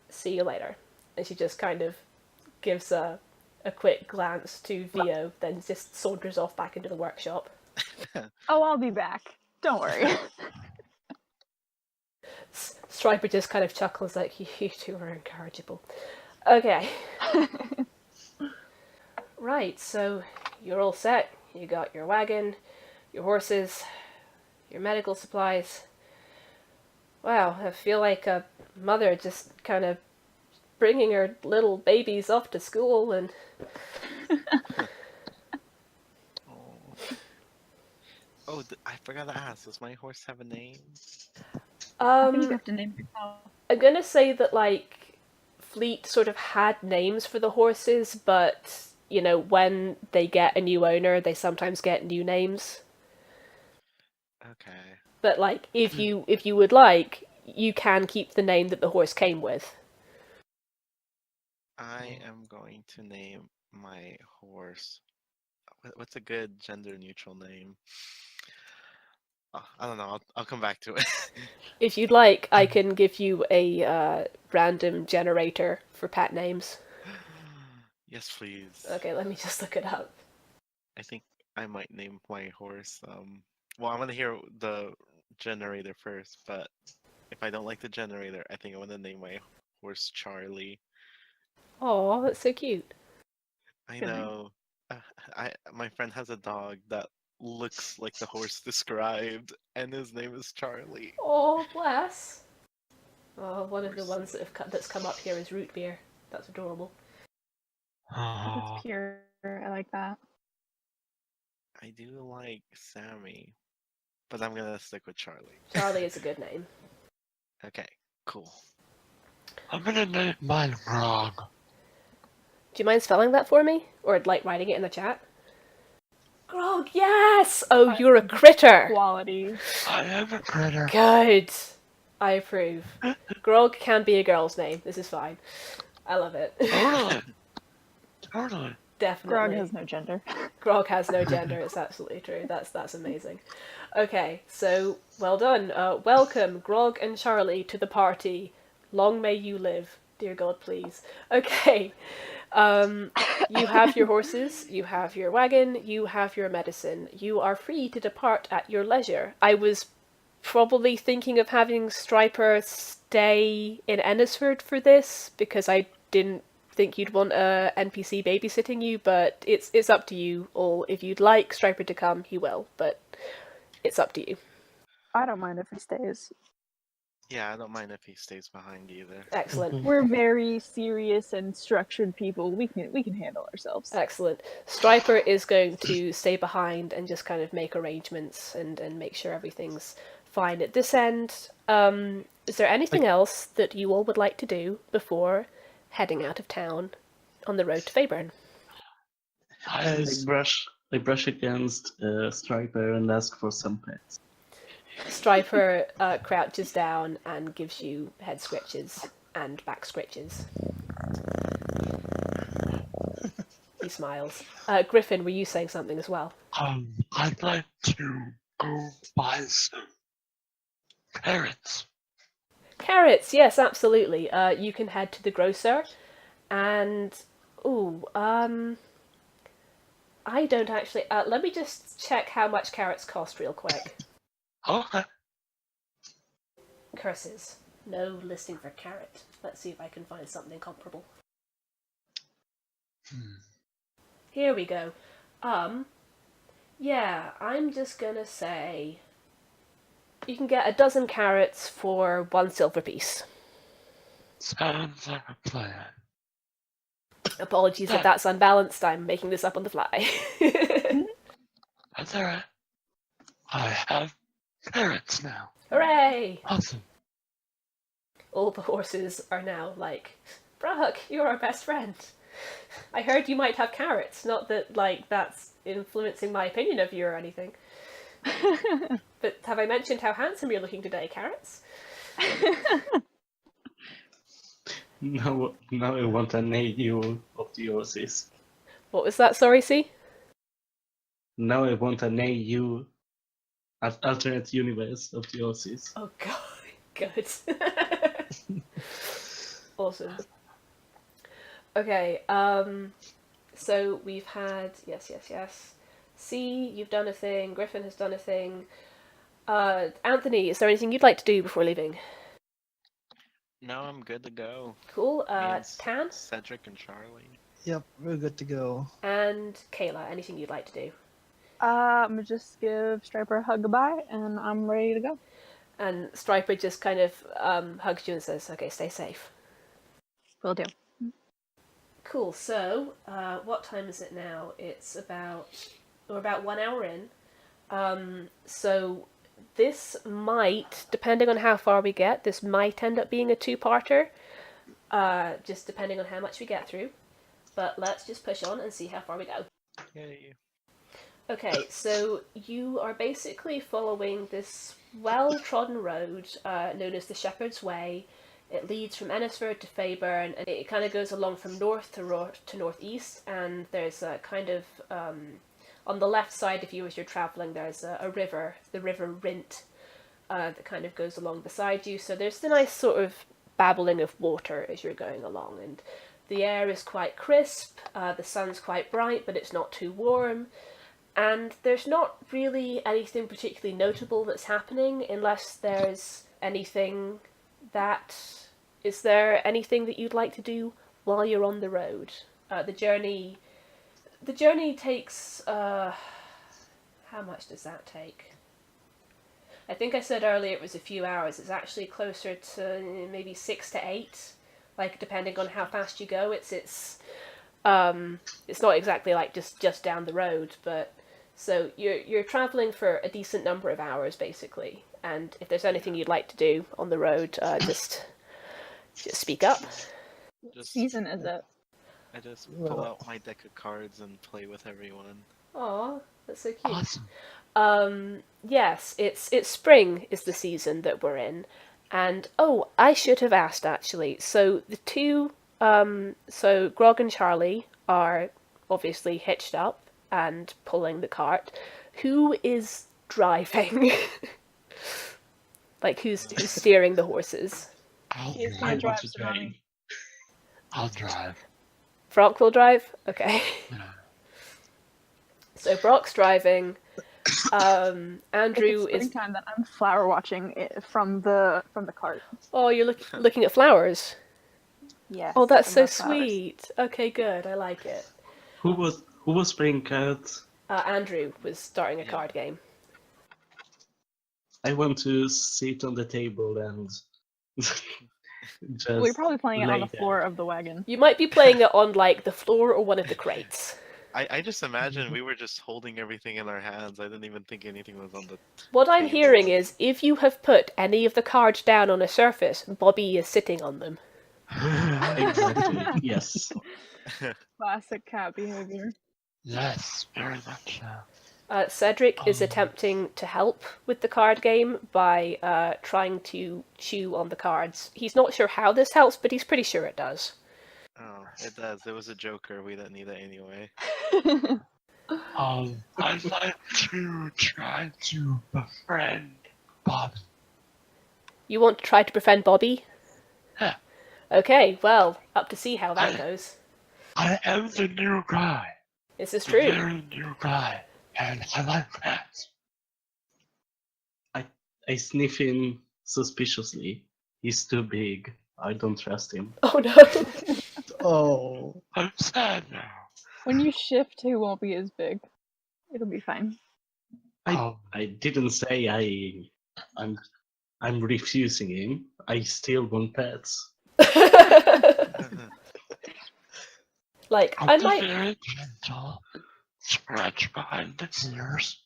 see you later. And she just kind of gives a quick glance to Vio, then just saunters off back into the workshop.
Oh, I'll be back. Don't worry.
Striper just kind of chuckles like, you two are incorrigible. Okay. Right, so you're all set. You got your wagon, your horses, your medical supplies. Wow, I feel like a mother just kind of bringing her little babies off to school and...
Oh, I forgot to ask. Does my horse have a name?
I think you have to name yourself.
I'm gonna say that, like, Fleet sort of had names for the horses, but, when they get a new owner, they sometimes get new names.
Okay.
But, like, if you would like, you can keep the name that the horse came with.
I am going to name my horse. What's a good gender-neutral name? Oh, I don't know. I'll come back to it.
If you'd like, I can give you a random generator for pet names.
Yes, please.
Okay, let me just look it up.
I think I might name my horse. Well, I'm gonna hear the generator first, but if I don't like the generator, I think I'm gonna name my horse Charlie.
Oh, that's so cute.
I
Good name.
know. My friend has a dog that looks like the horse described, and his name is Charlie.
Oh, bless. Oh, one of the
Horse.
ones that's come up here is root beer. That's adorable.
Oh,
It's pure. I like that.
I do like Sammy, but I'm gonna stick with Charlie.
Charlie is a good name.
Okay, cool.
I'm gonna name mine Grog.
Do you mind spelling that for me? Or, like, writing it in the chat? Grog, yes! Oh, you're a critter!
Quality.
I am a critter.
Good! I approve. Grog can be a girl's name. This is fine. I love it.
Totally. Totally.
Definitely.
Grog has no gender.
Grog has no gender, it's absolutely true. That's amazing. Okay, so, well done. Welcome, Grog and Charlie, to the party. Long may you live. Dear God, please. Okay. You have your horses, you have your wagon, you have your medicine. You are free to depart at your leisure. I was probably thinking of having Striper stay in Ennisford for this, because I didn't think you'd want a NPC babysitting you, but it's up to you all. If you'd like Striper to come, he will, but it's up to you.
I don't mind if he stays.
Yeah, I don't mind if he stays behind either.
Excellent.
We're very serious and structured people. We can handle ourselves.
Excellent. Striper is going to stay behind and just kind of make arrangements and make sure everything's fine at this end. Is there anything else that you all would like to do before heading out of town on the road to Fayburn?
I brush against Striper and ask for some pets.
Striper crouches down and gives you head scratches and back scratches. smiles. Griphen, were you saying something as well?
I'd like to go buy some carrots.
Carrots, yes, absolutely. You can head to the grocer, and I don't actually. Let me just check how much carrots cost real quick.
Okay.
Curses. No listing for carrot. Let's see if I can find something comparable. Here we go. Yeah, I'm just gonna say you can get a dozen carrots for 1 silver piece.
Sounds like a plan.
Apologies if that's unbalanced, I'm making this up on the fly.
That's alright. I have carrots now.
Hooray!
Awesome.
All the horses are now like, Brahck, you're our best friend. I heard you might have carrots, not that, like, that's influencing my opinion of you or anything. But have I mentioned how handsome you're looking today, Carrots?
Now I want an AU of the horses.
What was that, sorry, C?
Now I want an AU, alternate universe of the horses.
Oh god, good. Awesome. Okay, so we've had, yes. C, you've done a thing, Griphen has done a thing. Anthony, is there anything you'd like to do before leaving?
No, I'm good to go.
Cool,
Me and
Tan?
Cedric and Charlie.
Yep, we're good to go.
And Kayla, anything you'd like to do?
I'm gonna just give Striper a hug goodbye, and I'm ready to go.
And Striper just kind of hugs you and says, okay, stay safe.
Will do.
Cool, so what time is it now? We're about 1 hour in. So this might, depending on how far we get, this might end up being a 2-parter, just depending on how much we get through. But let's just push on and see how far we go.
Yay.
Okay, so you are basically following this well-trodden road known as the Shepherd's Way. It leads from Ennisford to Fayburn, and it kind of goes along from north to northeast, and there's a kind of, on the left side of you as you're travelling, there's a river, the River Rint, that kind of goes along beside you, so there's the nice sort of babbling of water as you're going along, and the air is quite crisp, the sun's quite bright, but it's not too warm, and there's not really anything particularly notable that's happening, unless there's anything that... Is there anything that you'd like to do while you're on the road? The journey takes... how much does that take? I think I said earlier it was a few hours. It's actually closer to maybe 6 to 8. Like, depending on how fast you go. It's not exactly like just down the road, but... So you're travelling for a decent number of hours, basically. And if there's anything you'd like to do on the road, just speak up.
Season is it?
I just pull out my deck of cards and play with everyone.
Aw, that's so cute.
Awesome.
Yes, it's spring is the season that we're in. And, I should have asked, actually. So the two, so Grog and Charlie are obviously hitched up and pulling the cart. Who is driving? Like, who's steering the horses?
He's
I
gonna
want
drive
to
Tsunami.
train.
I'll drive.
Brock will drive? Okay.
Yeah.
So Brock's driving. Andrew
If it's
is...
springtime, then I'm flower watching it from the cart.
Oh, you're looking at flowers?
Yes.
Oh, that's
I
so
love flowers.
sweet. Okay, good. I like it.
Who was playing cards?
Andrew was starting a card game.
I want to sit on the table and just
We're probably playing it on
lay
the
there.
floor of the wagon.
You might be playing it on, like, the floor or one of the crates.
I just imagine we were just holding everything in our hands. I didn't even think anything was on the...
What I'm
table.
hearing is, if you have put any of the cards down on a surface, Bobbee is sitting on them.
Exactly. Yes.
Classic cat behavior.
Yes, very much so.
Cedric is attempting to help with the card game by trying to chew on the cards. He's not sure how this helps, but he's pretty sure it does.
Oh, it does. It was a joker. We didn't need it anyway.
I'd like to try to befriend Bob.
You want to try to befriend Bobbee?
Yeah.
Okay, well, up to see how that
I-
goes.
I am the new guy.
This is
The
true.
very new guy. And I like that.
I sniff him suspiciously. He's too big. I don't trust him.
Oh no.
Oh,
I'm sad now.
When you shift, he won't be as big. It'll be fine.
I didn't say I'm refusing him. I still want pets.
Like,
I'll
I
be
might.
very gentle. Scratch behind the ears.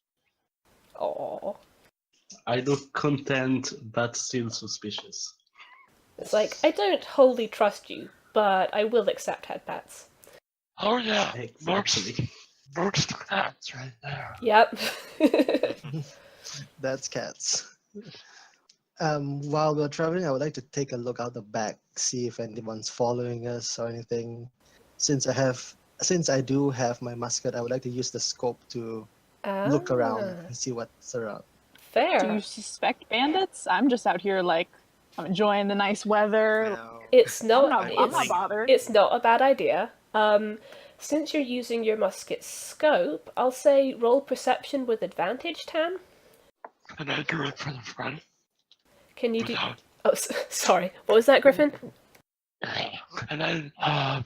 Oh,
I look content but still suspicious.
it's like I don't wholly trust you, but I will accept head pats.
Oh yeah,
Exactly.
Mark's the cats right there.
Yep.
that's cats. While we're traveling, I would like to take a look out the back, see if anyone's following us or anything. Since I do have my musket, I would like to use the scope to look around and see what's around.
Fair.
Do you suspect bandits? I'm just out here like I'm enjoying the nice weather.
No.
It's not.
I'm not bothered.
It's not a bad idea. Since you're using your musket scope, I'll say roll perception with advantage, Tan.
Can I do it for the front?
Can you do?
Without...
Oh, sorry. What was that, Griphen?
Can I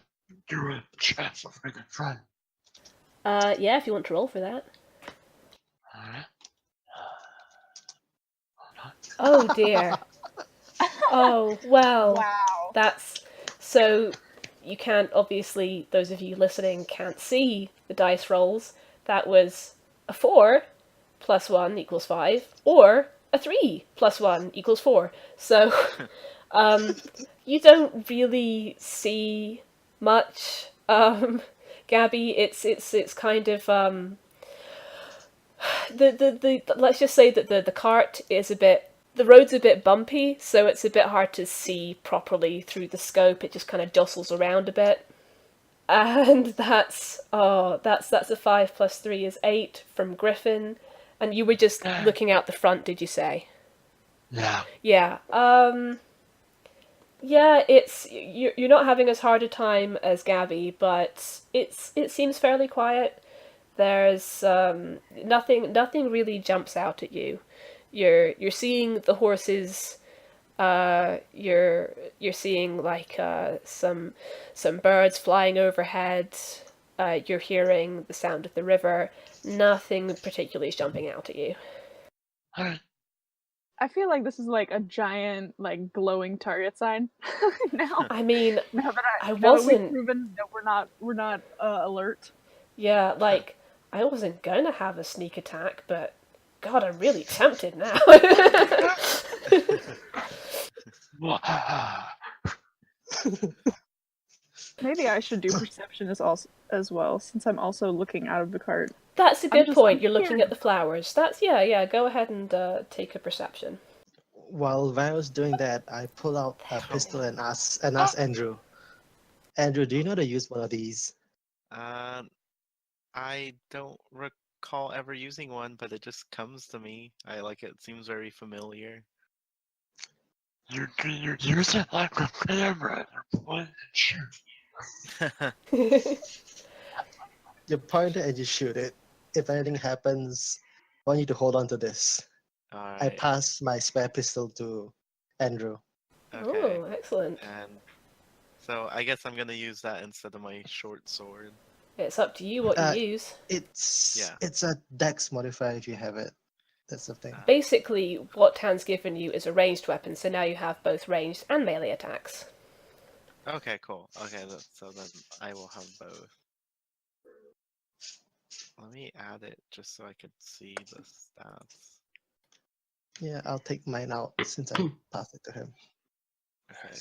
do a check for the front?
Yeah, if you want to roll for that.
Alright.
Oh dear. Oh well.
Wow.
That's so. You can't, obviously, those of you listening can't see the dice rolls. That was a 4 plus 1 equals 5, or a 3 plus 1 equals 4. So, you don't really see much, Gabby. It's kind of, let's just say that the cart is a bit, the road's a bit bumpy, so it's a bit hard to see properly through the scope. It just kind of jostles around a bit. And that's a 5 plus 3 is 8 from Griphen. And you were just looking out the front, did you say?
Yeah.
Yeah. Yeah, you're not having as hard a time as Gabby, but it seems fairly quiet. There's nothing really jumps out at you. You're seeing the horses. You're seeing like some birds flying overhead. You're hearing the sound of the river. Nothing particularly is jumping out at you.
Alright.
I feel like this is like a giant, like glowing target sign. now,
I mean,
now that
I
now that we've
wasn't.
proven that we're not alert.
Yeah, like I wasn't gonna have a sneak attack, but God, I'm really tempted now.
Maybe I should do perception as well, since I'm also looking out of the cart.
That's a good
I'm
point. You're looking
scared.
at the flowers. That's yeah. Go ahead and take a perception.
While Vio's doing that, I pull out a pistol and ask Andrew. Andrew, do you know how to use one of these?
I don't recall ever using one, but it just comes to me. I like it. Seems very familiar.
You use it like a camera and point and shoot.
You point it and you shoot it. If anything happens, I want you to hold on to this.
Alright.
I pass my spare pistol to Andrew.
Okay.
Oh, excellent.
And so I guess I'm gonna use that instead of my short sword.
It's up to you what you use.
It's a dex modifier if you have it. That's the thing.
Basically, what Tan's given you is a ranged weapon, so now you have both ranged and melee attacks.
Okay, cool. Okay, so then I will have both. Let me add it just so I could see the stats.
Yeah, I'll take mine out since I passed it to him.
Okay.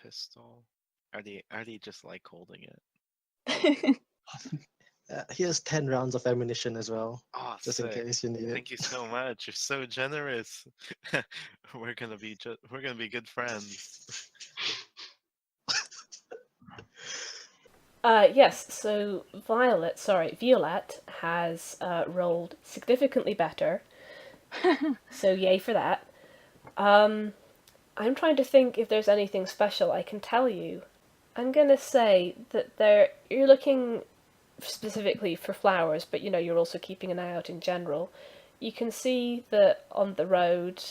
Pistol. I already just like holding it.
Here's 10 rounds of ammunition as well,
Oh,
just
sick.
in case you need it.
Thank you so much. You're so generous. We're gonna be good friends.
Yes, so Violette has rolled significantly better, so yay for that. I'm trying to think if there's anything special I can tell you. I'm gonna say that you're looking specifically for flowers, but you're also keeping an eye out in general. You can see that on the road,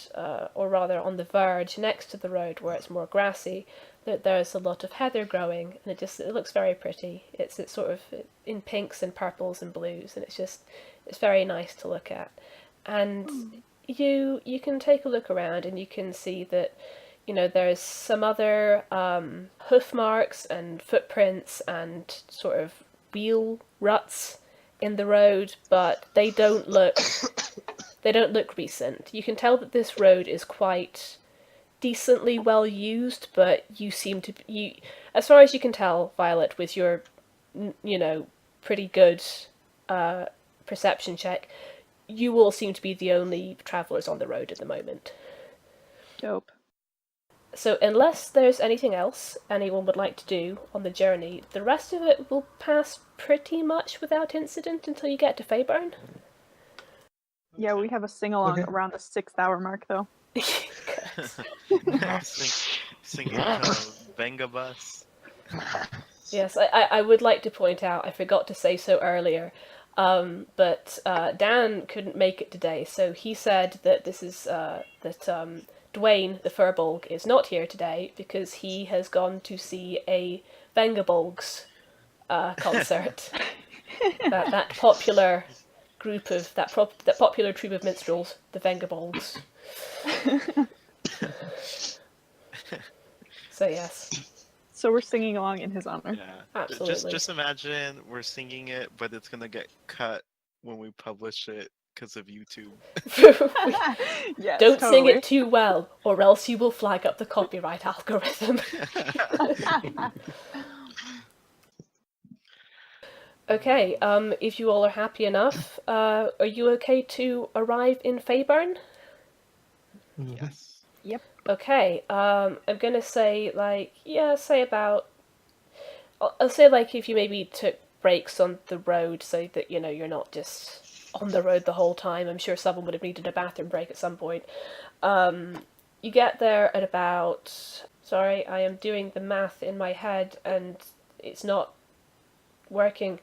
or rather on the verge next to the road where it's more grassy, that there's a lot of heather growing, and it looks very pretty. It's sort of in pinks and purples and blues, and it's very nice to look at. And you can take a look around, and you can see that there's some other hoof marks and footprints and sort of wheel ruts in the road, but they don't look recent. You can tell that this road is quite decently well used, but as far as you can tell, Violet, with your pretty good perception check, you all seem to be the only travelers on the road at the moment.
Dope.
So unless there's anything else anyone would like to do on the journey, the rest of it will pass pretty much without incident until you get to Fayburn.
Yeah, we have a sing-along
Okay.
around the 6th-hour mark, though.
Singing Venga Bus.
Yes, I would like to point out, I forgot to say so earlier, but Dan couldn't make it today, so he said that Dwayne, the Furbolg, is not here today because he has gone to see a Vengabolgs concert. that popular group of that popular troupe of minstrels, the Vengabolgs. So yes.
So we're singing along in his honor.
Yeah.
Absolutely.
Just imagine we're singing it, but it's gonna get cut when we publish it because of YouTube.
Yes,
Don't sing
totally.
it too well, or else you will flag up the copyright algorithm. Okay, if you all are happy enough, are you okay to arrive in Fayburn?
Yes.
Yep.
Okay, I'm gonna say, say about... I'll say, if you maybe took breaks on the road so that, you're not just on the road the whole time. I'm sure someone would have needed a bathroom break at some point. You get there at about... Sorry, I am doing the math in my head and it's not working.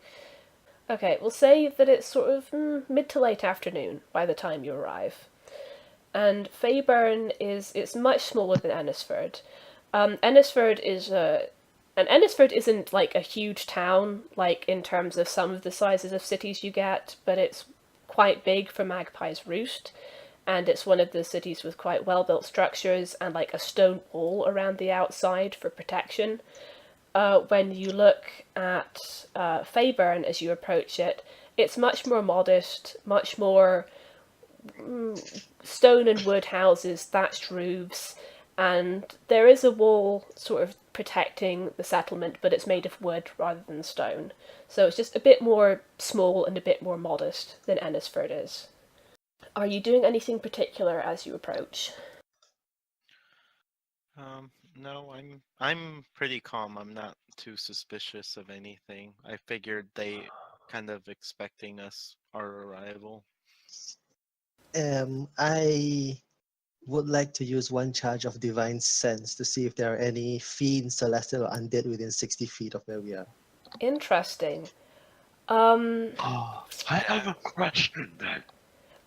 Okay, we'll say that it's sort of mid to late afternoon by the time you arrive. And Fayburn it's much smaller than Ennisford. Ennisford isn't like a huge town, like in terms of some of the sizes of cities you get, but it's quite big for Magpie's Roost, and it's one of the cities with quite well-built structures and like a stone wall around the outside for protection. When you look at Fayburn as you approach it, it's much more modest, much more stone and wood houses, thatched roofs, and there is a wall sort of protecting the settlement, but it's made of wood rather than stone. So it's just a bit more small and a bit more modest than Ennisford is. Are you doing anything particular as you approach?
No, I'm pretty calm. I'm not too suspicious of anything. I figured they kind of expecting our arrival.
I would like to use one charge of divine sense to see if there are any fiends, celestial, or undead within 60 feet of where we are.
Interesting.
I have a question then.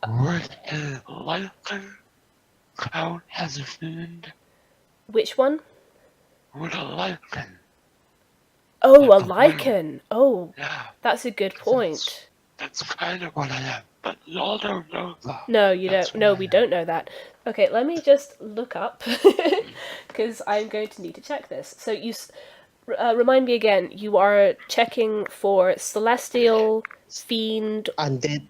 Would a lichen count as a fiend?
Which one?
Would a lichen?
Oh, a
Like a
lichen! Oh,
Yeah,
that's a good point.
that's kind of what I am, but y'all don't know that.
No, you
That's
don't. No,
what I
we
am.
don't know that. Okay, let me just look up, because I'm going to need to check this. So remind me again, you are checking for celestial, fiend...
Undead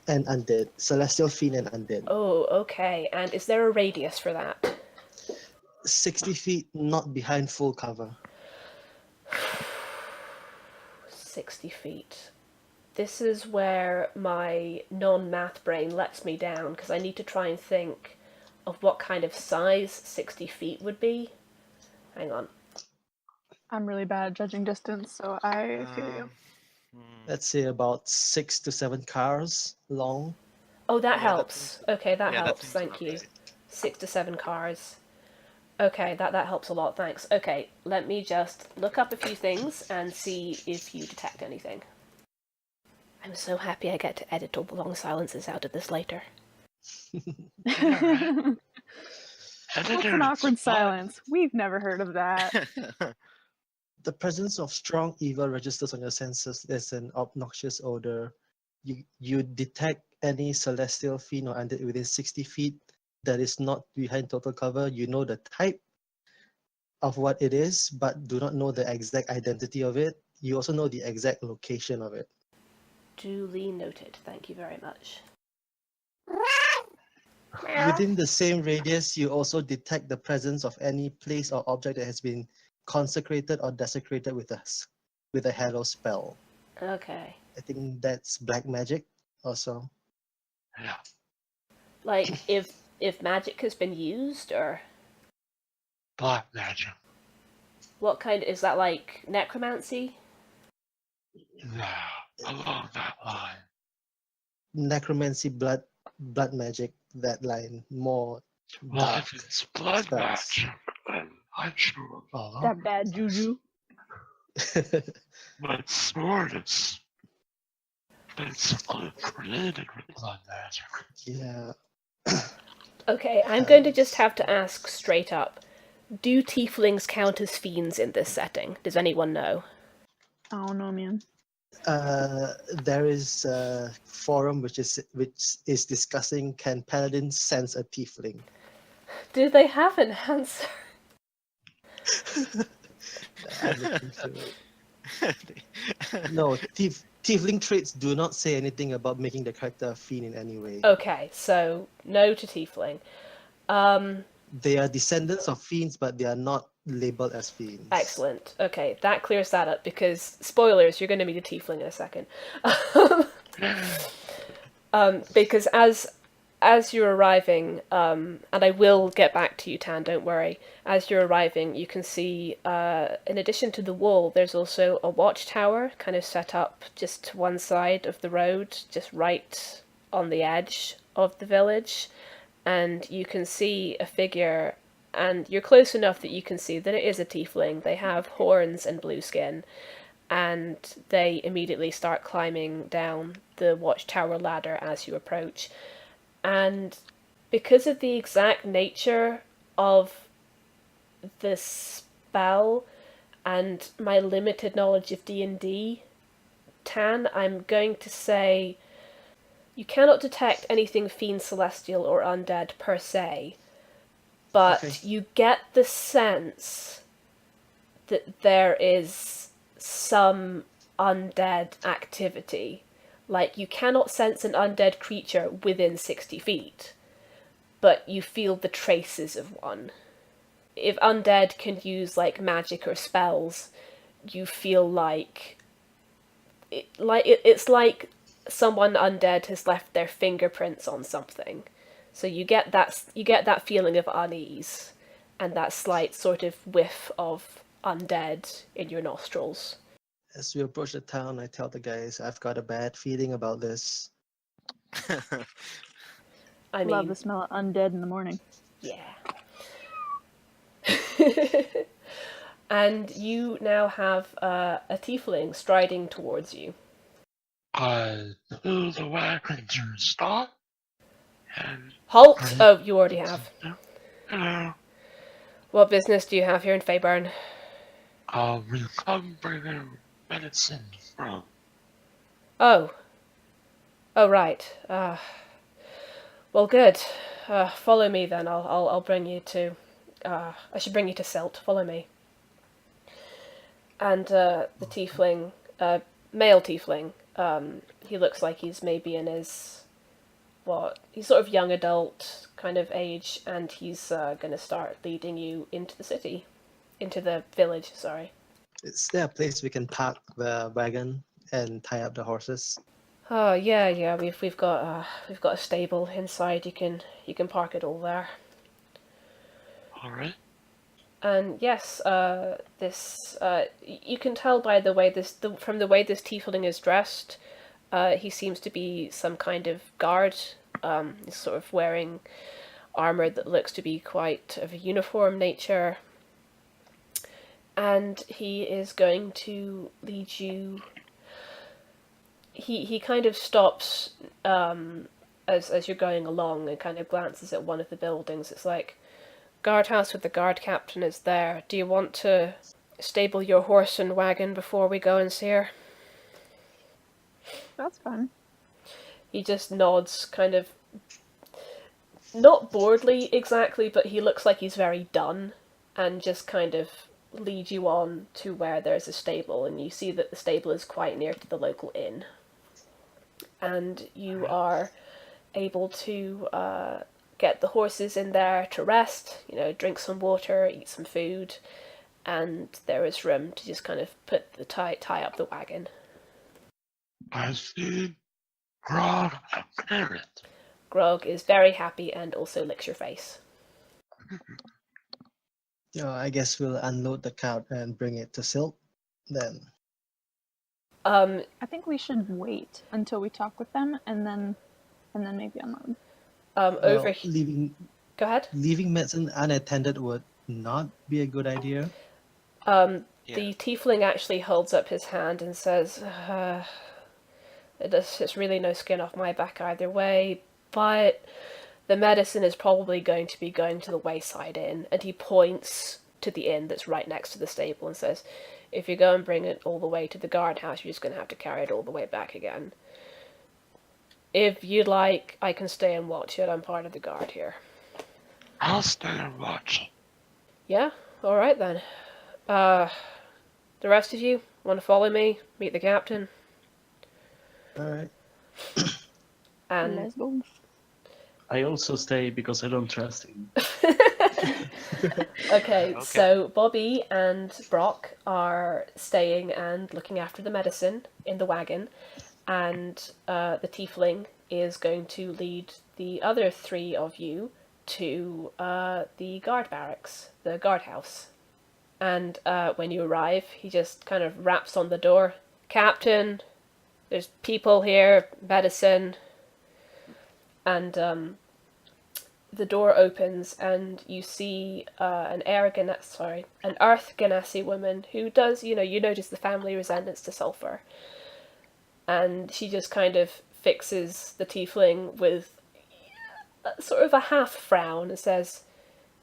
and undead. Celestial, fiend, and undead.
Oh, okay. And is there a radius for that?
60 feet, not behind full cover.
60 feet. This is where my non-math brain lets me down, because I need to try and think of what kind of size 60 feet would be. Hang on.
I'm really bad at judging distance, so I feel you.
Let's say about 6 to 7 cars long.
Oh, that
Yeah, that
helps.
seems-
Okay, that
yeah, that
helps.
seems
Thank
about
you.
right.
6 to 7 cars. Okay, that helps a lot, thanks. Okay, let me just look up a few things and see if you detect anything. I'm so happy I get to edit all the long silences out of this later.
Alright.
What's
Editor,
an
it's
awkward
fun.
silence? We've never heard of that.
The presence of strong evil registers on your senses as an obnoxious odor. You detect any celestial fiend or undead within 60 feet that is not behind total cover. You know the type of what it is, but do not know the exact identity of it. You also know the exact location of it.
Duly noted. Thank you very much.
Within the same radius, you also detect the presence of any place or object that has been consecrated or desecrated with a hallow spell.
Okay.
I think that's black magic also.
Yeah.
Like, if magic has been used, or
Black magic.
what kind? Is that like necromancy?
No. Along that line.
Necromancy, blood magic, that line, more
Well,
dark
if it's blood
spells.
magic, then I'm sure.
Oh.
That bad juju.
My sword is basically created with blood magic.
Yeah.
Okay, I'm going to just have to ask straight up. Do tieflings count as fiends in this setting? Does anyone know?
I don't know, man.
There is a forum which is discussing, can paladins sense a tiefling?
Do they have an answer?
I'm looking through it. No, tiefling traits do not say anything about making the character a fiend in any way.
Okay, so no to tiefling.
They are descendants of fiends, but they are not labeled as fiends.
Excellent. Okay, that clears that up because spoilers, you're going to meet a tiefling in a second. Because as you're arriving, and I will get back to you, Tan, don't worry. As you're arriving, you can see, in addition to the wall, there's also a watchtower kind of set up just to one side of the road, just right on the edge of the village. And you can see a figure, and you're close enough that you can see that it is a tiefling. They have horns and blue skin, and they immediately start climbing down the watchtower ladder as you approach. And because of the exact nature of the spell and my limited knowledge of D&D, Tan, I'm going to say you cannot detect anything fiend, celestial, or undead per se, but
Okay.
you get the sense that there is some undead activity. Like, you cannot sense an undead creature within 60 feet, but you feel the traces of one. If undead can use, like, magic or spells, you feel like... It's like someone undead has left their fingerprints on something. So you get that feeling of unease, and that slight sort of whiff of undead in your nostrils.
As we approach the town, I tell the guys, I've got a bad feeling about this.
I
Love
mean,
the smell of undead in the morning.
yeah. And you now have a tiefling striding towards you.
I pull the wagon to stop. And
Halt! Oh, you already have.
hello.
What business do you have here in Fayburn?
We come bringing medicine from.
Oh. Oh, right. Well, good. Follow me then. I'll bring you to... I should bring you to Silt. Follow me. And the tiefling, male tiefling, he looks like he's maybe in his... he's sort of young adult kind of age, and he's gonna start leading you into the city. Into the village, sorry.
Is there a place we can park the wagon and tie up the horses?
Oh yeah. We've got a stable inside. You can park it all there.
Alright.
And yes, you can tell by the way from the way this tiefling is dressed, he seems to be some kind of guard. He's sort of wearing armor that looks to be quite of a uniform nature. And he is going to lead you. He kind of stops as you're going along and kind of glances at one of the buildings. It's like, guardhouse with the guard captain is there. Do you want to stable your horse and wagon before we go and see her?
That's fun.
He just nods, kind of, not boredly exactly, but he looks like he's very done, and just kind of leads you on to where there's a stable, and you see that the stable is quite near to the local inn. And you are able to get the horses in there to rest, drink some water, eat some food, and there is room to just kind of put the tie up the wagon.
I see Grog and Carrot.
Grog is very happy and also licks your face.
I guess we'll unload the cart and bring it to Silk then.
I think we should wait until we talk with them and then maybe unload.
Leaving
Go ahead.
Leaving medicine unattended would not be a good idea.
The tiefling actually holds up his hand and says, it's really no skin off my back either way, but the medicine is probably going to be going to the wayside inn. And he points to the inn that's right next to the stable and says, if you go and bring it all the way to the guardhouse, you're just going to have to carry it all the way back again. If you'd like, I can stay and watch it. I'm part of the guard here.
I'll stay and watch.
Yeah? Alright then. The rest of you, want to follow me? Meet the captain?
Alright.
And let's go.
I also stay because I don't trust him.
Okay, so Bobbee and Brahck are staying and looking after the medicine in the wagon, and the tiefling is going to lead the other three of you to the guard barracks, the guardhouse. And when you arrive, he just kind of raps on the door. Captain, there's people here, medicine. And the door opens and you see an Earth Ganassi woman who does, you notice the family resemblance to Sulfur. And she just kind of fixes the tiefling with sort of a half frown and says,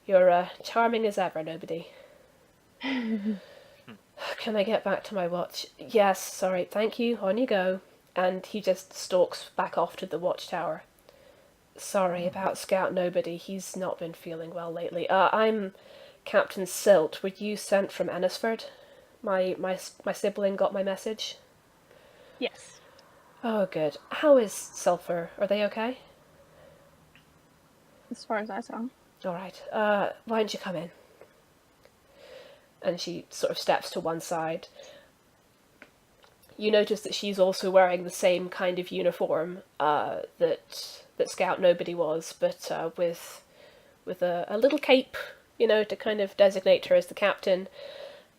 "You're charming as ever, nobody." Can I get back to my watch? Yes, sorry, thank you, on you go. And he just stalks back off to the watchtower. Sorry about Scout Nobody, he's not been feeling well lately. I'm Captain Silt. Were you sent from Ennisford? My sibling got my message?
Yes.
Oh, good. How is Sulfur? Are they okay?
As far as I saw.
Alright, why don't you come in? And she sort of steps to one side. You notice that she's also wearing the same kind of uniform that Scout Nobody was, but with a little cape, to kind of designate her as the captain.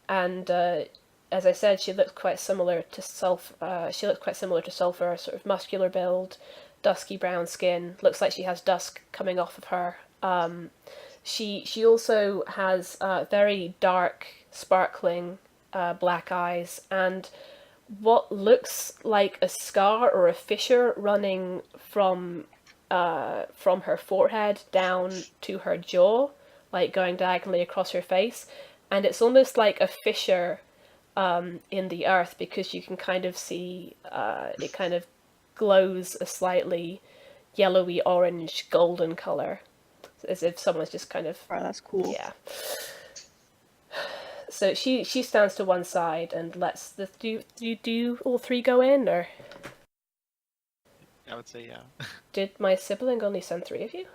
And as I said, she looked quite similar to Sulfur, sort of muscular build, dusky brown skin. Looks like she has dusk coming off of her. She also has very dark, sparkling black eyes, and what looks like a scar or a fissure running from her forehead down to her jaw, like going diagonally across her face. And it's almost like a fissure in the earth, because you can kind of see it kind of glows a slightly yellowy orange golden colour, as if someone's just kind of...
Oh, that's cool.
Yeah. So she stands to one side and lets do all three go in, or?
I would say yeah.
Did my sibling only send three of you?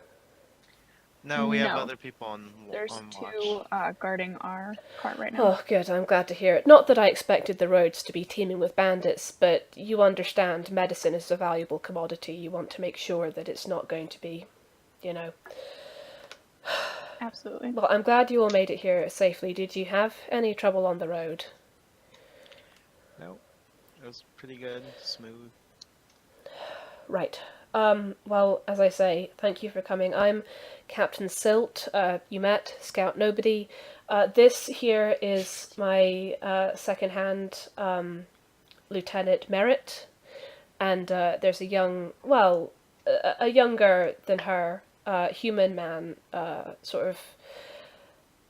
No, we have
No.
other people on
There's
on
two
watch.
guarding our cart right now.
Oh, good, I'm glad to hear it. Not that I expected the roads to be teeming with bandits, but you understand medicine is a valuable commodity. You want to make sure that it's not going to be,
Absolutely.
Well, I'm glad you all made it here safely. Did you have any trouble on the road?
No, it was pretty good, smooth.
Right. Well, as I say, thank you for coming. I'm Captain Silt. You met Scout Nobody. This here is my second-hand Lieutenant Merritt, and there's a young, well, a younger than her human man, sort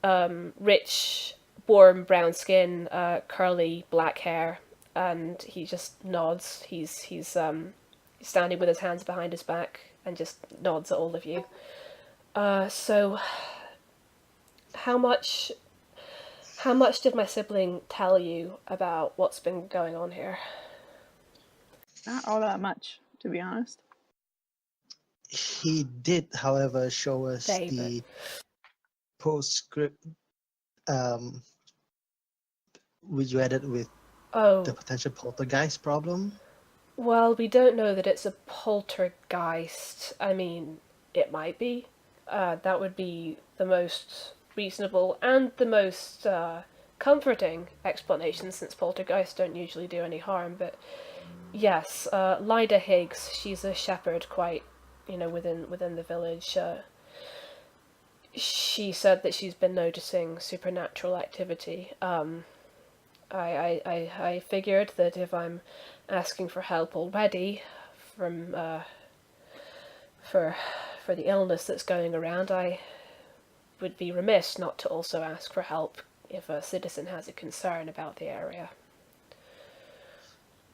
of rich, warm brown skin, curly black hair, and he just nods. He's standing with his hands behind his back and just nods at all of you. So, how much did my sibling tell you about what's been going on here?
Not all that much, to be honest.
He did, however, show us
David.
the postscript, which you added with the
Oh,
potential poltergeist problem.
well, we don't know that it's a poltergeist. I mean, it might be. That would be the most reasonable and the most comforting explanation, since poltergeists don't usually do any harm. But yes, Lyda Higgs, she's a shepherd, quite, within the village. She said that she's been noticing supernatural activity. I figured that if I'm asking for help already from for the illness that's going around, I would be remiss not to also ask for help if a citizen has a concern about the area.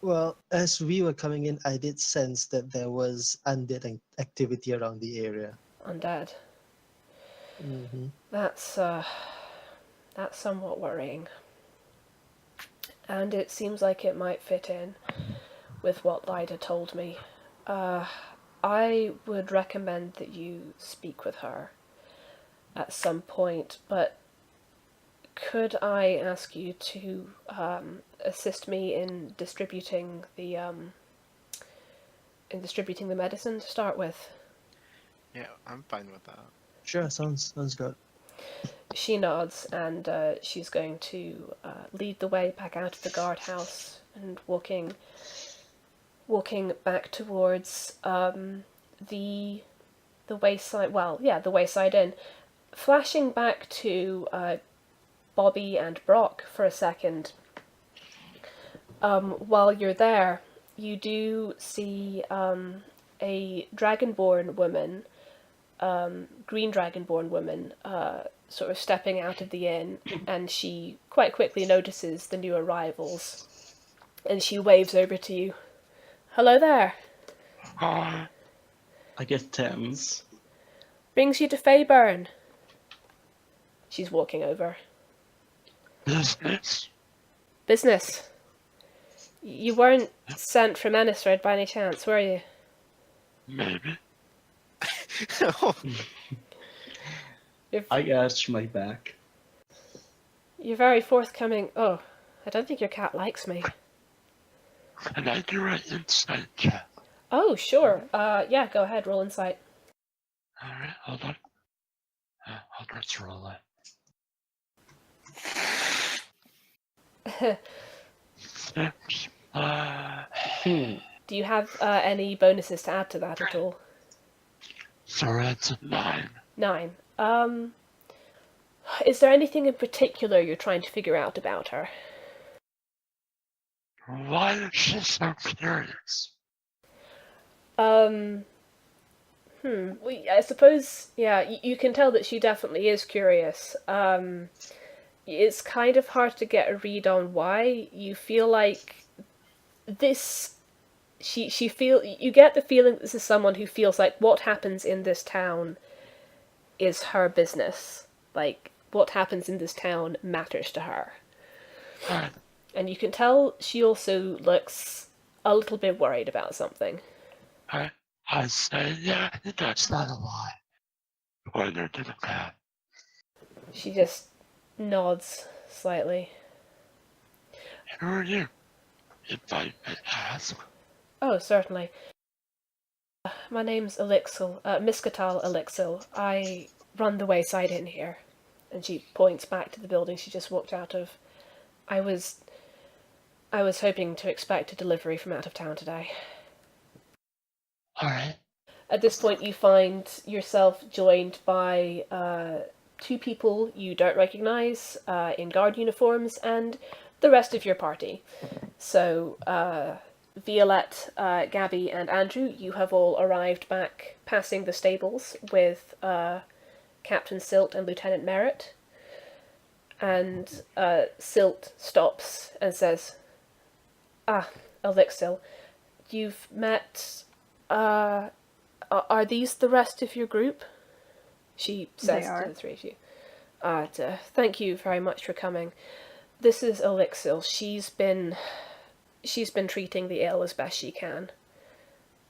Well, as we were coming in, I did sense that there was undead activity around the area.
Undead.
Mm-hmm.
That's somewhat worrying. And it seems like it might fit in with what Lyda told me. I would recommend that you speak with her at some point, but could I ask you to assist me in distributing the medicine to start with?
Yeah, I'm fine with that.
Sure, sounds good.
She nods, and she's going to lead the way back out of the guardhouse and walking back towards the wayside. Well, yeah, the wayside inn. Flashing back to Bobbee and Brahck for a second. While you're there, you do see a dragonborn woman, green dragonborn woman, sort of stepping out of the inn, and she quite quickly notices the new arrivals, and she waves over to you. Hello there.
Hi.
I get tense.
Brings you to Fayburn. She's walking over.
Business.
Business. You weren't sent from Ennisford by any chance, were you?
Maybe.
I arch my back.
You're very forthcoming. Oh, I don't think your cat likes me.
Can I do an insight check?
Oh, sure. Yeah, go ahead, roll insight.
Alright, hold on. Let's roll it. Six.
Do you have any bonuses to add to that at all?
So that's a 9.
9. Is there anything in particular you're trying to figure out about her?
Why is she so curious?
Well, I suppose, yeah, you can tell that she definitely is curious. It's kind of hard to get a read on why. You feel like this... You get the feeling that this is someone who feels like what happens in this town is her business. Like, what happens in this town matters to her.
Alright,
And you can tell she also looks a little bit worried about something.
I say, yeah, that's not a lie. Point her to the cat.
She just nods slightly.
Who are you? If I may ask.
Oh, certainly. My name's Elixir, Miskatal Elixir. I run the wayside in here. And she points back to the building she just walked out of. I was hoping to expect a delivery from out of town today.
Alright.
At this point, you find yourself joined by two people you don't recognize in guard uniforms, and the rest of your party. So, Violette, Gabby, and Andrew, you have all arrived back passing the stables with Captain Silt and Lieutenant Merritt. And Silt stops and says, "Ah, Elixir, you've met... are these the rest of your group?" She says to the three of you. Thank you very much for coming. This is Elixir. She's been treating the ill as best she can.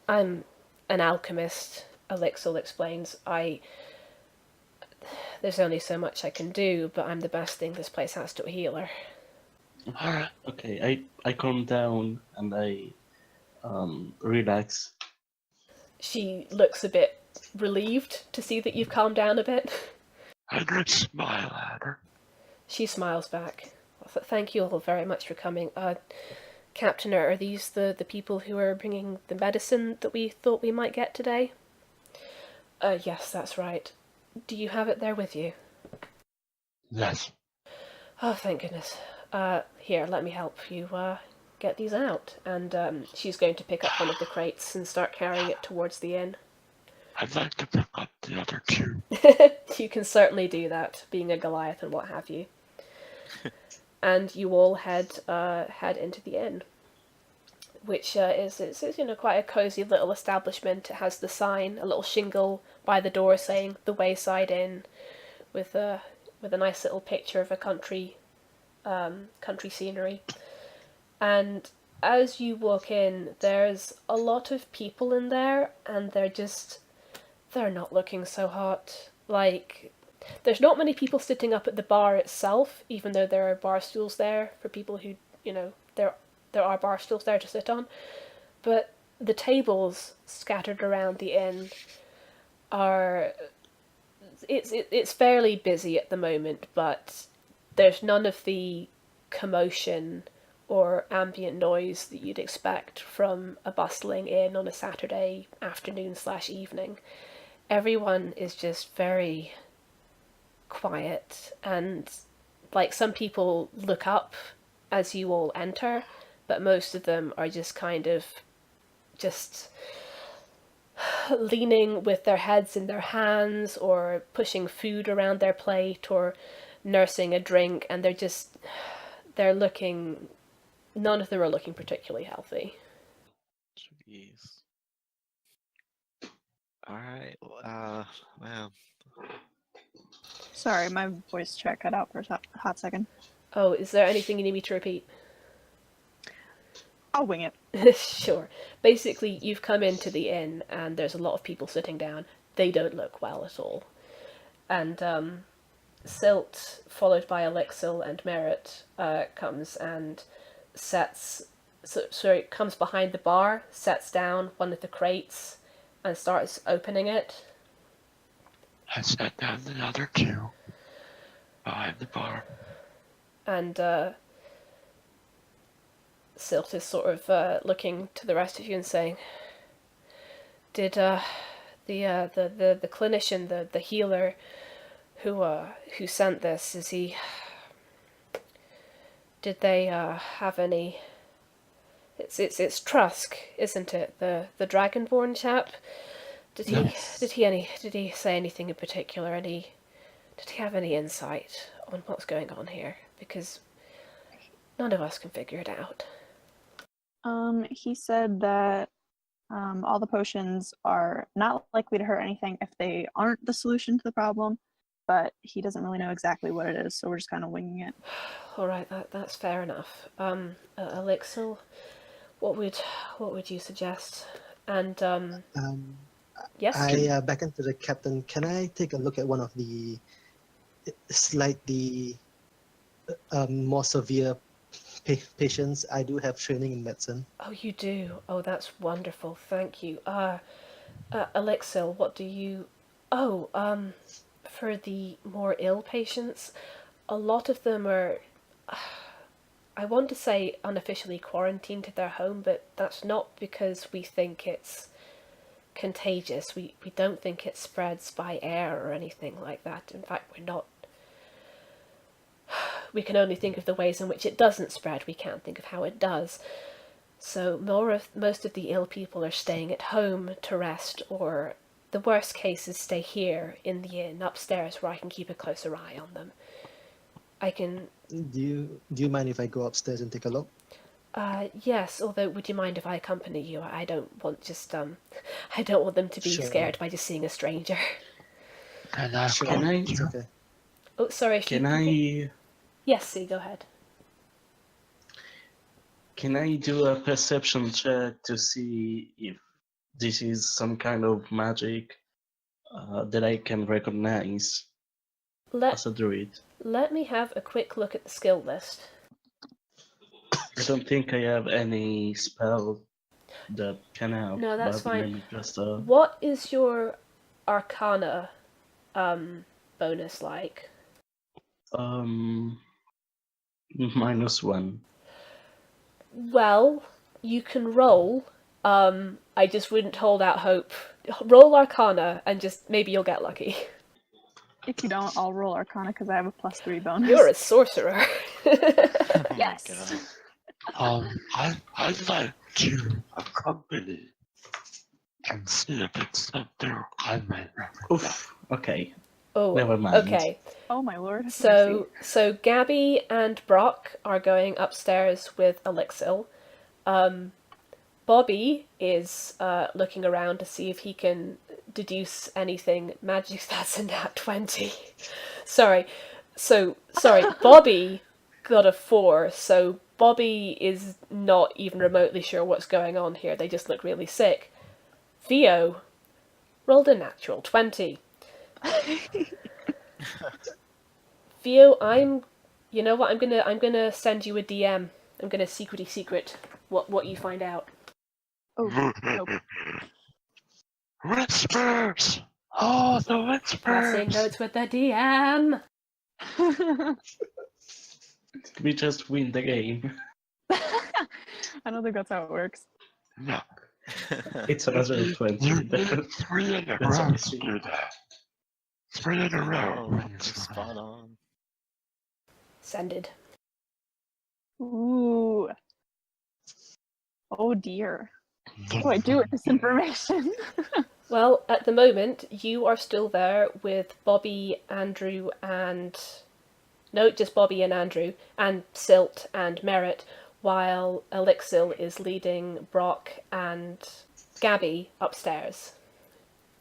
I'm an alchemist, Elixir explains. There's only so much I can do, but I'm the best thing this place has to a healer.
Alright.
Okay, I calm down and I relax.
She looks a bit relieved to see that you've calmed down a bit.
I'm gonna smile at her.
She smiles back. Well, thank you all very much for coming. Captain, are these the people who are bringing the medicine that we thought we might get today? Yes, that's right. Do you have it there with you?
Yes.
Oh, thank goodness. Here, let me help you get these out. And she's going to pick up one of the crates and start carrying it towards the inn.
I'd like to pick up the other two.
You can certainly do that, being a Goliath and what have you. And you all head into the inn, which is quite a cozy little establishment. It has the sign, a little shingle by the door saying "The Wayside Inn," with a nice little picture of a country scenery. And as you walk in, there's a lot of people in there, and they're not looking so hot. Like, there's not many people sitting up at the bar itself, even though there are bar stools there for people who, there are bar stools there to sit on. But the tables scattered around the inn are... It's fairly busy at the moment, but there's none of the commotion or ambient noise that you'd expect from a bustling inn on a Saturday afternoon/evening. Everyone is just very quiet, and like some people look up as you all enter, but most of them are just kind of just leaning with their heads in their hands or pushing food around their plate or nursing a drink, and they're looking, none of them are looking particularly healthy.
Jeez. Alright, well.
Sorry, my voice chat cut out for a hot second.
Oh, is there anything you need me to repeat?
I'll wing it.
Sure. Basically, you've come into the inn and there's a lot of people sitting down. They don't look well at all. And Silt, followed by Elixir and Merritt, comes and comes behind the bar, sets down one of the crates, and starts opening it.
I set down the other two behind the bar.
And Silt is sort of looking to the rest of you and saying, "Did the clinician, the healer who sent this, did they have any? It's Trusk, isn't it? The dragonborn chap. Did he say anything in particular? Did he have any insight on what's going on here? Because none of us can figure it out."
He said that all the potions are not likely to hurt anything if they aren't the solution to the problem, but he doesn't really know exactly what it is, so we're just kind of winging it.
All right, that's fair enough. Elixir, what would you suggest? And yes,
I beckon to the captain. Can I take a look at one of the slightly more severe patients? I do have training in medicine.
Oh, you do? Oh, that's wonderful. Thank you. Elixir, what do you... Oh, for the more ill patients, a lot of them are, I want to say unofficially quarantined to their home, but that's not because we think it's contagious. We don't think it spreads by air or anything like that. In fact, we're not. We can only think of the ways in which it doesn't spread. We can't think of how it does. So most of the ill people are staying at home to rest, or the worst cases stay here in the inn upstairs where I can keep a closer eye on them. I can...
Do you mind if I go upstairs and take a look?
Yes, although would you mind if I accompany you? I don't want I don't want them to be
Sure.
scared by just seeing a stranger.
Can I
Sure,
come
it's
too?
okay.
Oh, sorry, if
Can
you...
I
Yes, see, go ahead.
do a perception check to see if this is some kind of magic that I can recognize as a druid?
Let me have a quick look at the skill list.
I don't think I have any spell that can help.
No, that's
but
fine.
maybe just
What is your Arcana bonus like?
-1.
Well, you can roll. I just wouldn't hold out hope. Roll Arcana and just maybe you'll get lucky.
If you don't, I'll roll Arcana because I have a +3 bonus.
You're a sorcerer.
Oh my
Yes.
God.
I'd like to accompany and see if it's something I might recognize.
Oof. Okay.
Oh,
Never mind.
okay.
Oh my lord.
So Gabby and Brahck are going upstairs with Elixir. Bobbee is looking around to see if he can deduce anything magic. That's a nat 20. Sorry. Bobbee got a 4, so Bobbee is not even remotely sure what's going on here. They just look really sick. Theo rolled a natural 20. Theo, you know what? I'm gonna send you a DM. I'm gonna secret what you find out.
Oh, nope.
Whispers! Oh, the
Passing
whispers!
notes with the DM.
We just win the game.
I don't think that's how it works.
No,
It's another 20.
you need 3 in a
That's
row to
amazing.
do that. 3 in a row.
Oh, spot on.
Sended.
Ooh. Oh dear. What do I do with this information?
Well, at the moment, you are still there with Bobbee, Andrew, and... No, just Bobbee and Andrew, and Silt and Merritt, while Elixir is leading Brahck and Gabby upstairs.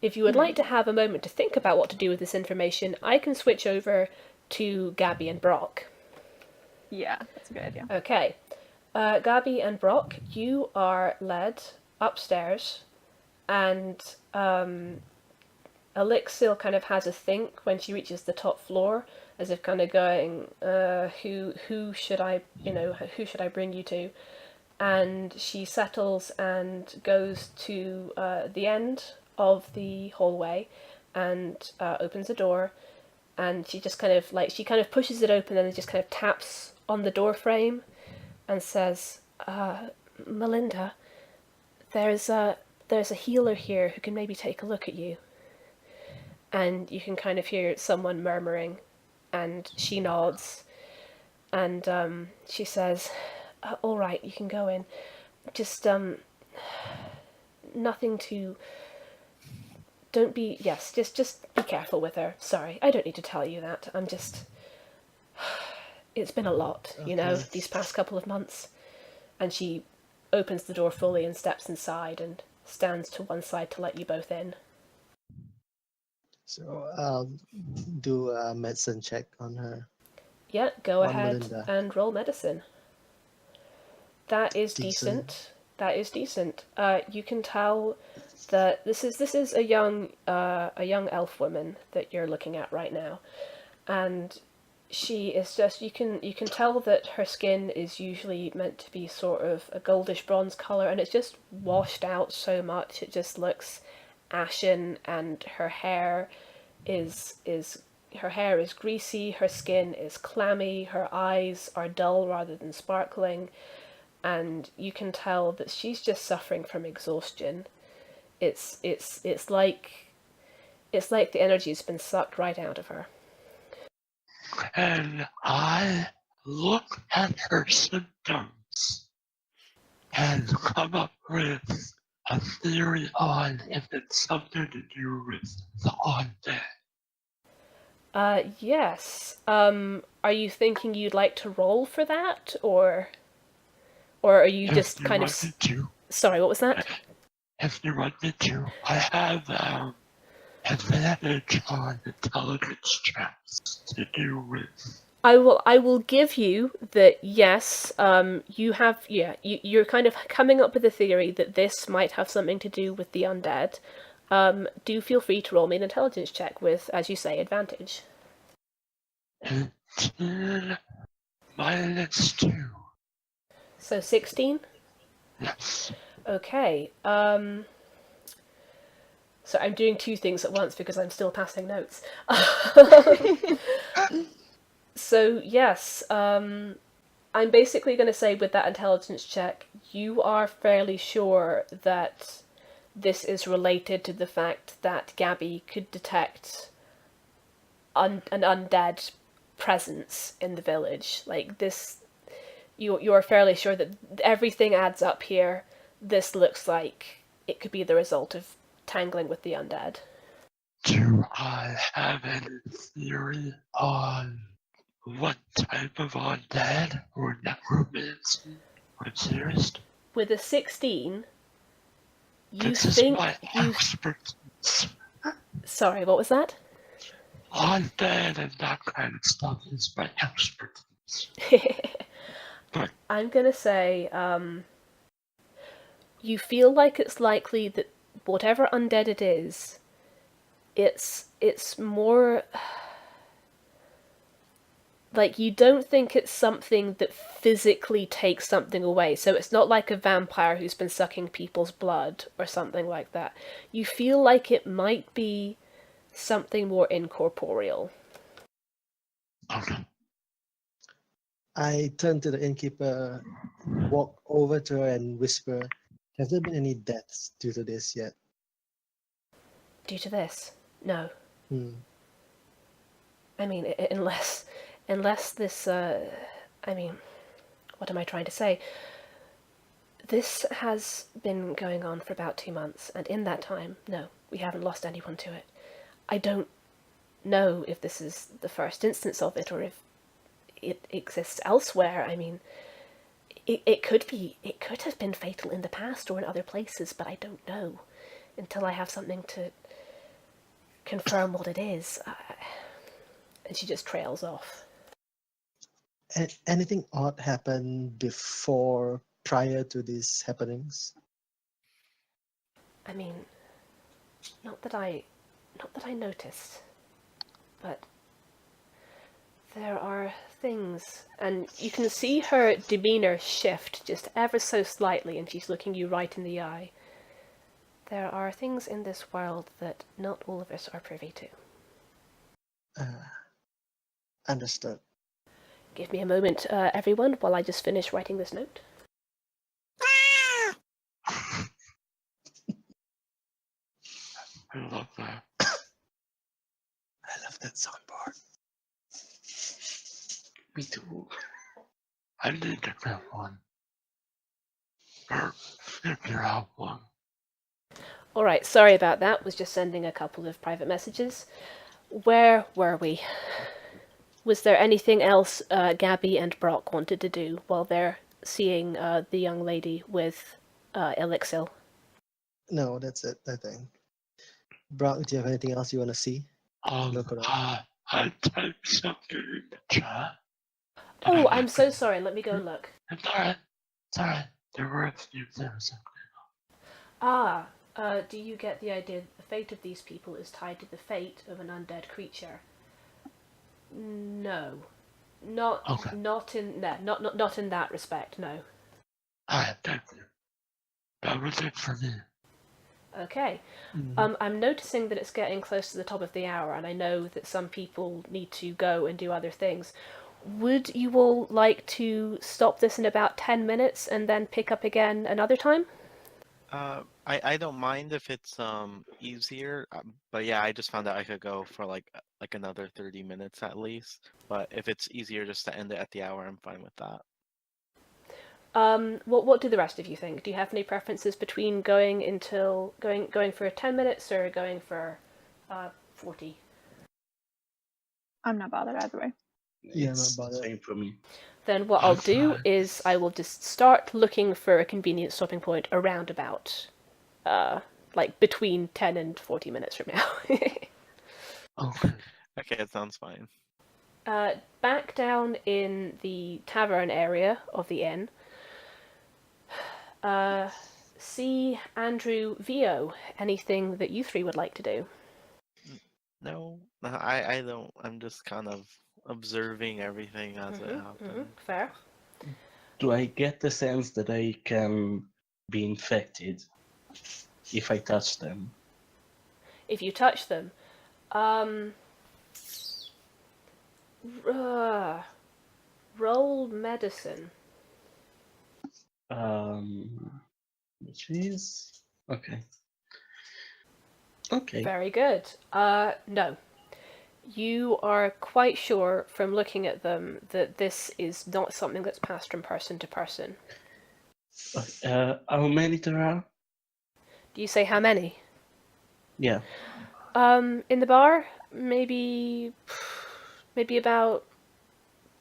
If you would like to have a moment to think about what to do with this information, I can switch over to Gabby and Brahck.
Yeah, that's a good idea.
Okay. Gabby and Brahck, you are led upstairs, and Elixir kind of has a think when she reaches the top floor, as if kind of going, who should I bring you to? And she settles and goes to the end of the hallway and opens the door, and she just kind of pushes it open and then just kind of taps on the door frame and says, Melinda, there's a healer here who can maybe take a look at you. And you can kind of hear someone murmuring, and she nods, and she says, all right, you can go in. Just, nothing to... Don't be... Yes, just be careful with her. Sorry, I don't need to tell you that. I'm just... It's been a lot, you know, these past couple of months. And she opens the door fully and steps inside and stands to one side to let you both in.
So I'll do a medicine check on her.
Yeah, go
On
ahead
Melinda.
and roll medicine. That is
Decent.
decent. That is decent. You can tell that this is a young elf woman that you're looking at right now, and she is just you can tell that her skin is usually meant to be sort of a goldish bronze color, and it's just washed out so much it just looks ashen, and her hair is her hair is greasy, her skin is clammy, her eyes are dull rather than sparkling, and you can tell that she's just suffering from exhaustion. It's like the energy's been sucked right out of her.
And I look at her symptoms and come up with a theory on if it's something to do with the undead.
Yes. Are you thinking you'd like to roll for that, or are you
If
just
you
kind of...
want me to,
Sorry, what was that?
if you want me to, I have advantage on intelligence checks to do with.
I will give you that. Yes, you have. Yeah, you're kind of coming up with a theory that this might have something to do with the undead. Do feel free to roll me an intelligence check with, as you say, advantage.
18 minus 2.
So 16.
Yes.
Okay. So I'm doing two things at once because I'm still passing notes. So yes, I'm basically going to say with that intelligence check, you are fairly sure that this is related to the fact that Gabby could detect an undead presence in the village. Like this, you're fairly sure that everything adds up here. This looks like it could be the result of tangling with the undead.
Do I have any theory on what type of undead or necromancy I'm serious?
With a 16, you
This is
think
my
you...
expertise.
Sorry, what was that?
Undead and that kind of stuff is my expertise. But
I'm gonna say, you feel like it's likely that whatever undead it is, it's more like you don't think it's something that physically takes something away. So it's not like a vampire who's been sucking people's blood or something like that. You feel like it might be something more incorporeal.
okay.
I turn to the innkeeper, walk over to her and whisper, "Have there been any deaths due to this yet?"
Due to this? No. I mean, unless this, I mean, what am I trying to say? This has been going on for about 2 months, and in that time, no, we haven't lost anyone to it. I don't know if this is the first instance of it, or if it exists elsewhere. I mean, it could have been fatal in the past or in other places, but I don't know until I have something to confirm what it is. And she just trails off.
Anything odd happened prior to these happenings?
I mean, not that I noticed, but there are things, and you can see her demeanor shift just ever so slightly, and she's looking you right in the eye. There are things in this world that not all of us are privy to.
Understood.
Give me a moment, everyone, while I just finish writing this note.
I love that.
I love that soundboard.
Me too.
I need to get one. Or figure out one.
Alright, sorry about that. Was just sending a couple of private messages. Where were we? Was there anything else Gabby and Brahck wanted to do while they're seeing the young lady with Elixir?
No, that's it, I think. Brahck, do you have anything else you want to see? Look around.
I typed something in the chat.
Oh, I'm so sorry. Let me go and look.
It's alright. It's alright. There were a few things.
Do you get the idea that the fate of these people is tied to the fate of an undead creature? No. Not in that respect, no.
Alright, thank you. That was it for me.
Okay.
Mhm.
I'm noticing that it's getting close to the top of the hour, and I know that some people need to go and do other things. Would you all like to stop this in about 10 minutes and then pick up again another time?
I don't mind if it's easier, but yeah, I just found out I could go for like another 30 minutes at least. But if it's easier just to end it at the hour, I'm fine with that.
What do the rest of you think? Do you have any preferences between going for 10 minutes or going for 40?
I'm not bothered either way.
Yeah,
It's
not
the
bothered.
same for me.
Then what I'll do is I will just start looking for a convenient stopping point around about like between 10 and 40 minutes from now.
Okay.
Okay, it sounds fine.
Back down in the tavern area of the inn, see Andrew, Vio, anything that you three would like to do?
No, I don't. I'm just kind of observing everything as it happens.
Fair.
Do I get the sense that I can be infected if I touch them?
If you touch them, um, roll medicine.
Which is okay. Okay.
Very good. No. You are quite sure from looking at them that this is not something that's passed from person to person.
How many there are?
Do you say how many?
Yeah.
In the bar, maybe about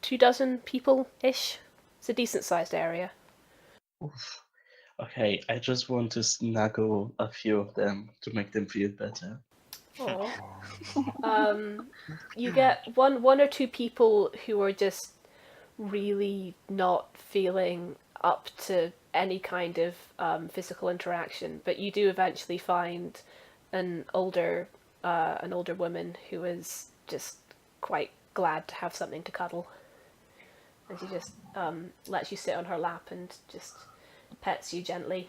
24 people-ish. It's a decent-sized area.
Oof. Okay, I just want to snuggle a few of them to make them feel better.
Aww. You get one or two people who are just really not feeling up to any kind of physical interaction, but you do eventually find an older woman who is just quite glad to have something to cuddle, and she just lets you sit on her lap and just pets you gently.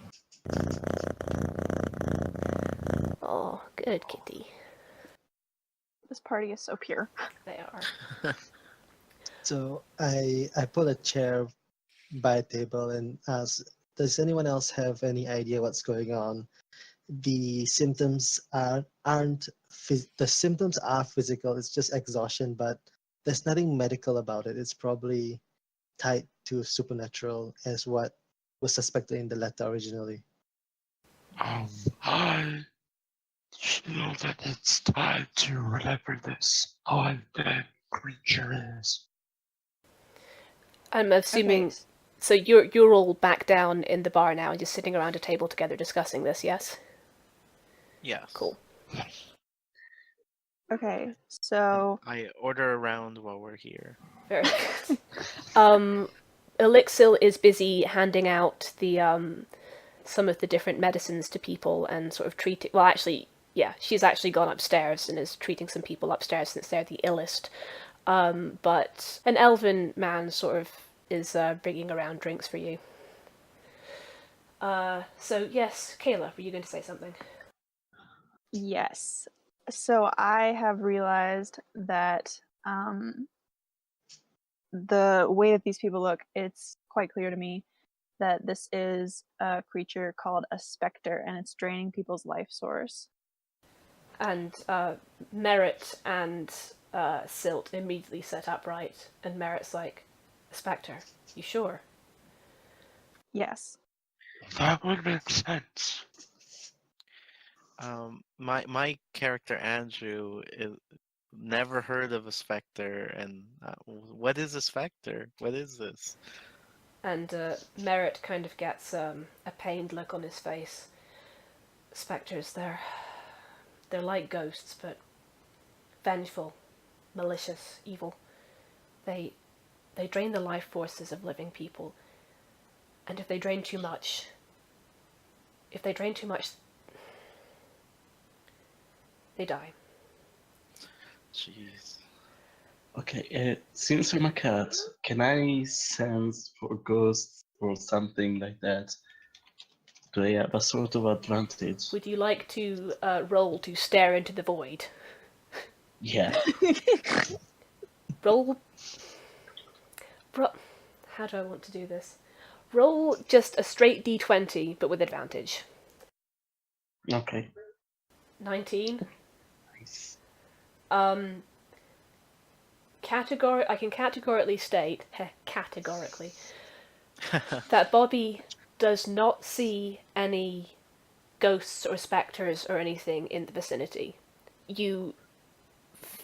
Oh, good kitty.
This party is so pure.
They are.
So I put a chair by a table and ask, does anyone else have any idea what's going on? The symptoms the symptoms are physical. It's just exhaustion, but there's nothing medical about it. It's probably tied to supernatural as what was suspected in the letter originally.
I feel that it's time to whatever this undead creature is.
I'm assuming.
Okay.
So you're all back down in the bar now and just sitting around a table together discussing this, yes?
Yes.
Cool.
Okay, so
I order around while we're here.
Very good. Elixir is busy handing out the some of the different medicines to people and sort of treating. Well, actually, yeah, she's actually gone upstairs and is treating some people upstairs since they're the illest. But an elven man sort of is bringing around drinks for you. So yes, Kayla, were you going to say something?
yes. So I have realized that the way that these people look, it's quite clear to me that this is a creature called a specter, and it's draining people's life source.
And Merritt and Silt immediately set upright, and Merritt's like, "Spectre, you sure?"
Yes.
That would make sense.
My character Andrew never heard of a specter, and what is a specter? What is this?
And Merritt kind of gets a pained look on his face. Spectres, they're like ghosts, but vengeful, malicious, evil. They drain the life forces of living people, and if they drain too much, they die.
Jeez.
Okay, since I'm a cat, can I sense for ghosts or something like that? Do I have a sort of advantage?
Would you like to roll to stare into the void?
Yeah.
Roll. How do I want to do this? Roll just a straight d20, but with advantage.
Okay.
19.
Nice.
I can categorically state, categorically, that Bobbee does not see any ghosts or spectres or anything in the vicinity.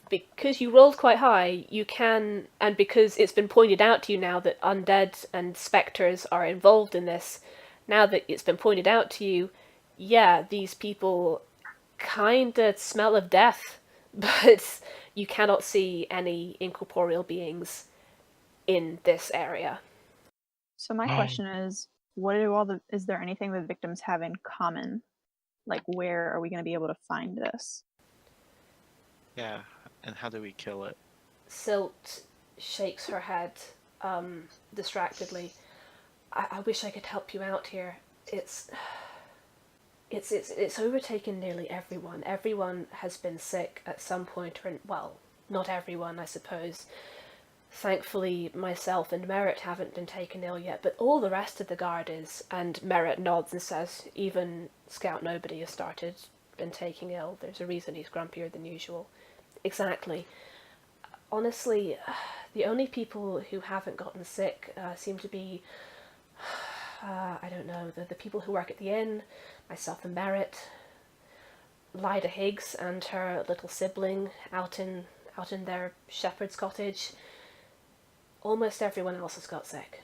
Because you rolled quite high, you can, and because it's been pointed out to you now that undead and spectres are involved in this, now that it's been pointed out to you, yeah, these people kinda smell of death, but you cannot see any incorporeal beings in this area.
So my question is, is there anything the victims have in common? Like, where are we going to be able to find this?
Yeah, and how do we kill it?
Silt shakes her head distractedly. I wish I could help you out here. It's overtaken nearly everyone. Everyone has been sick at some point, or well, not everyone, I suppose. Thankfully, myself and Merritt haven't been taken ill yet, but all the rest of the guard is. And Merritt nods and says, even Scout Nobody has been taking ill. There's a reason he's grumpier than usual. Exactly. Honestly, the only people who haven't gotten sick seem to be, I don't know, the people who work at the inn, myself and Merritt, Lyda Higgs and her little sibling out in their shepherd's cottage. Almost everyone else has got sick.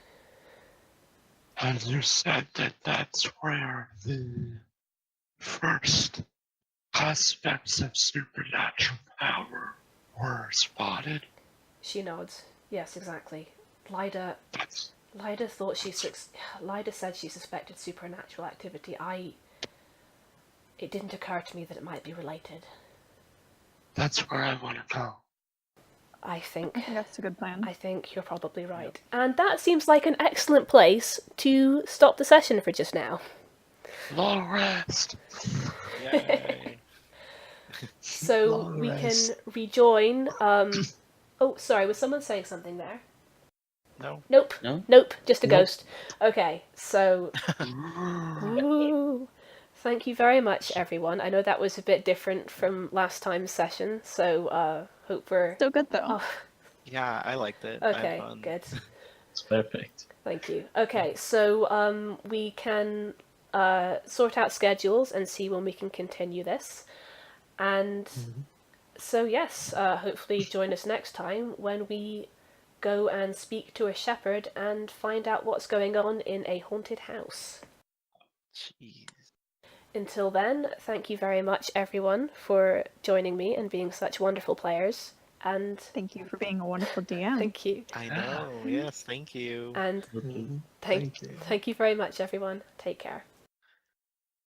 And you said that that's where the first aspects of supernatural power were spotted?
She nods. Yes, exactly. Lyda said she suspected supernatural activity. It didn't occur to me that it might be related.
That's where I want to go.
I think
that's a good plan.
I think you're probably right. And that seems like an excellent place to stop the session for just now.
Long rest.
Yay!
So
Long
we
rest.
can rejoin. Oh, sorry, was someone saying something there?
No.
Nope.
No?
Nope, just a
Nope.
ghost. Okay, so Ooh. Thank you very much, everyone. I know that was a bit different from last time's session, so hope we're...
Still good, though.
Oh,
Yeah, I liked it. I had
okay,
fun.
good.
It's perfect.
Thank you. Okay, so we can sort out schedules and see when we can continue this. And so yes, hopefully join us next time when we go and speak to a shepherd and find out what's going on in a haunted house.
Jeez.
Until then, thank you very much, everyone, for joining me and being such wonderful players. And
Thank you for being a wonderful DM.
thank you.
I know. Yes, thank you.
And
Mhm.
thank
you.
you very much, everyone. Take care.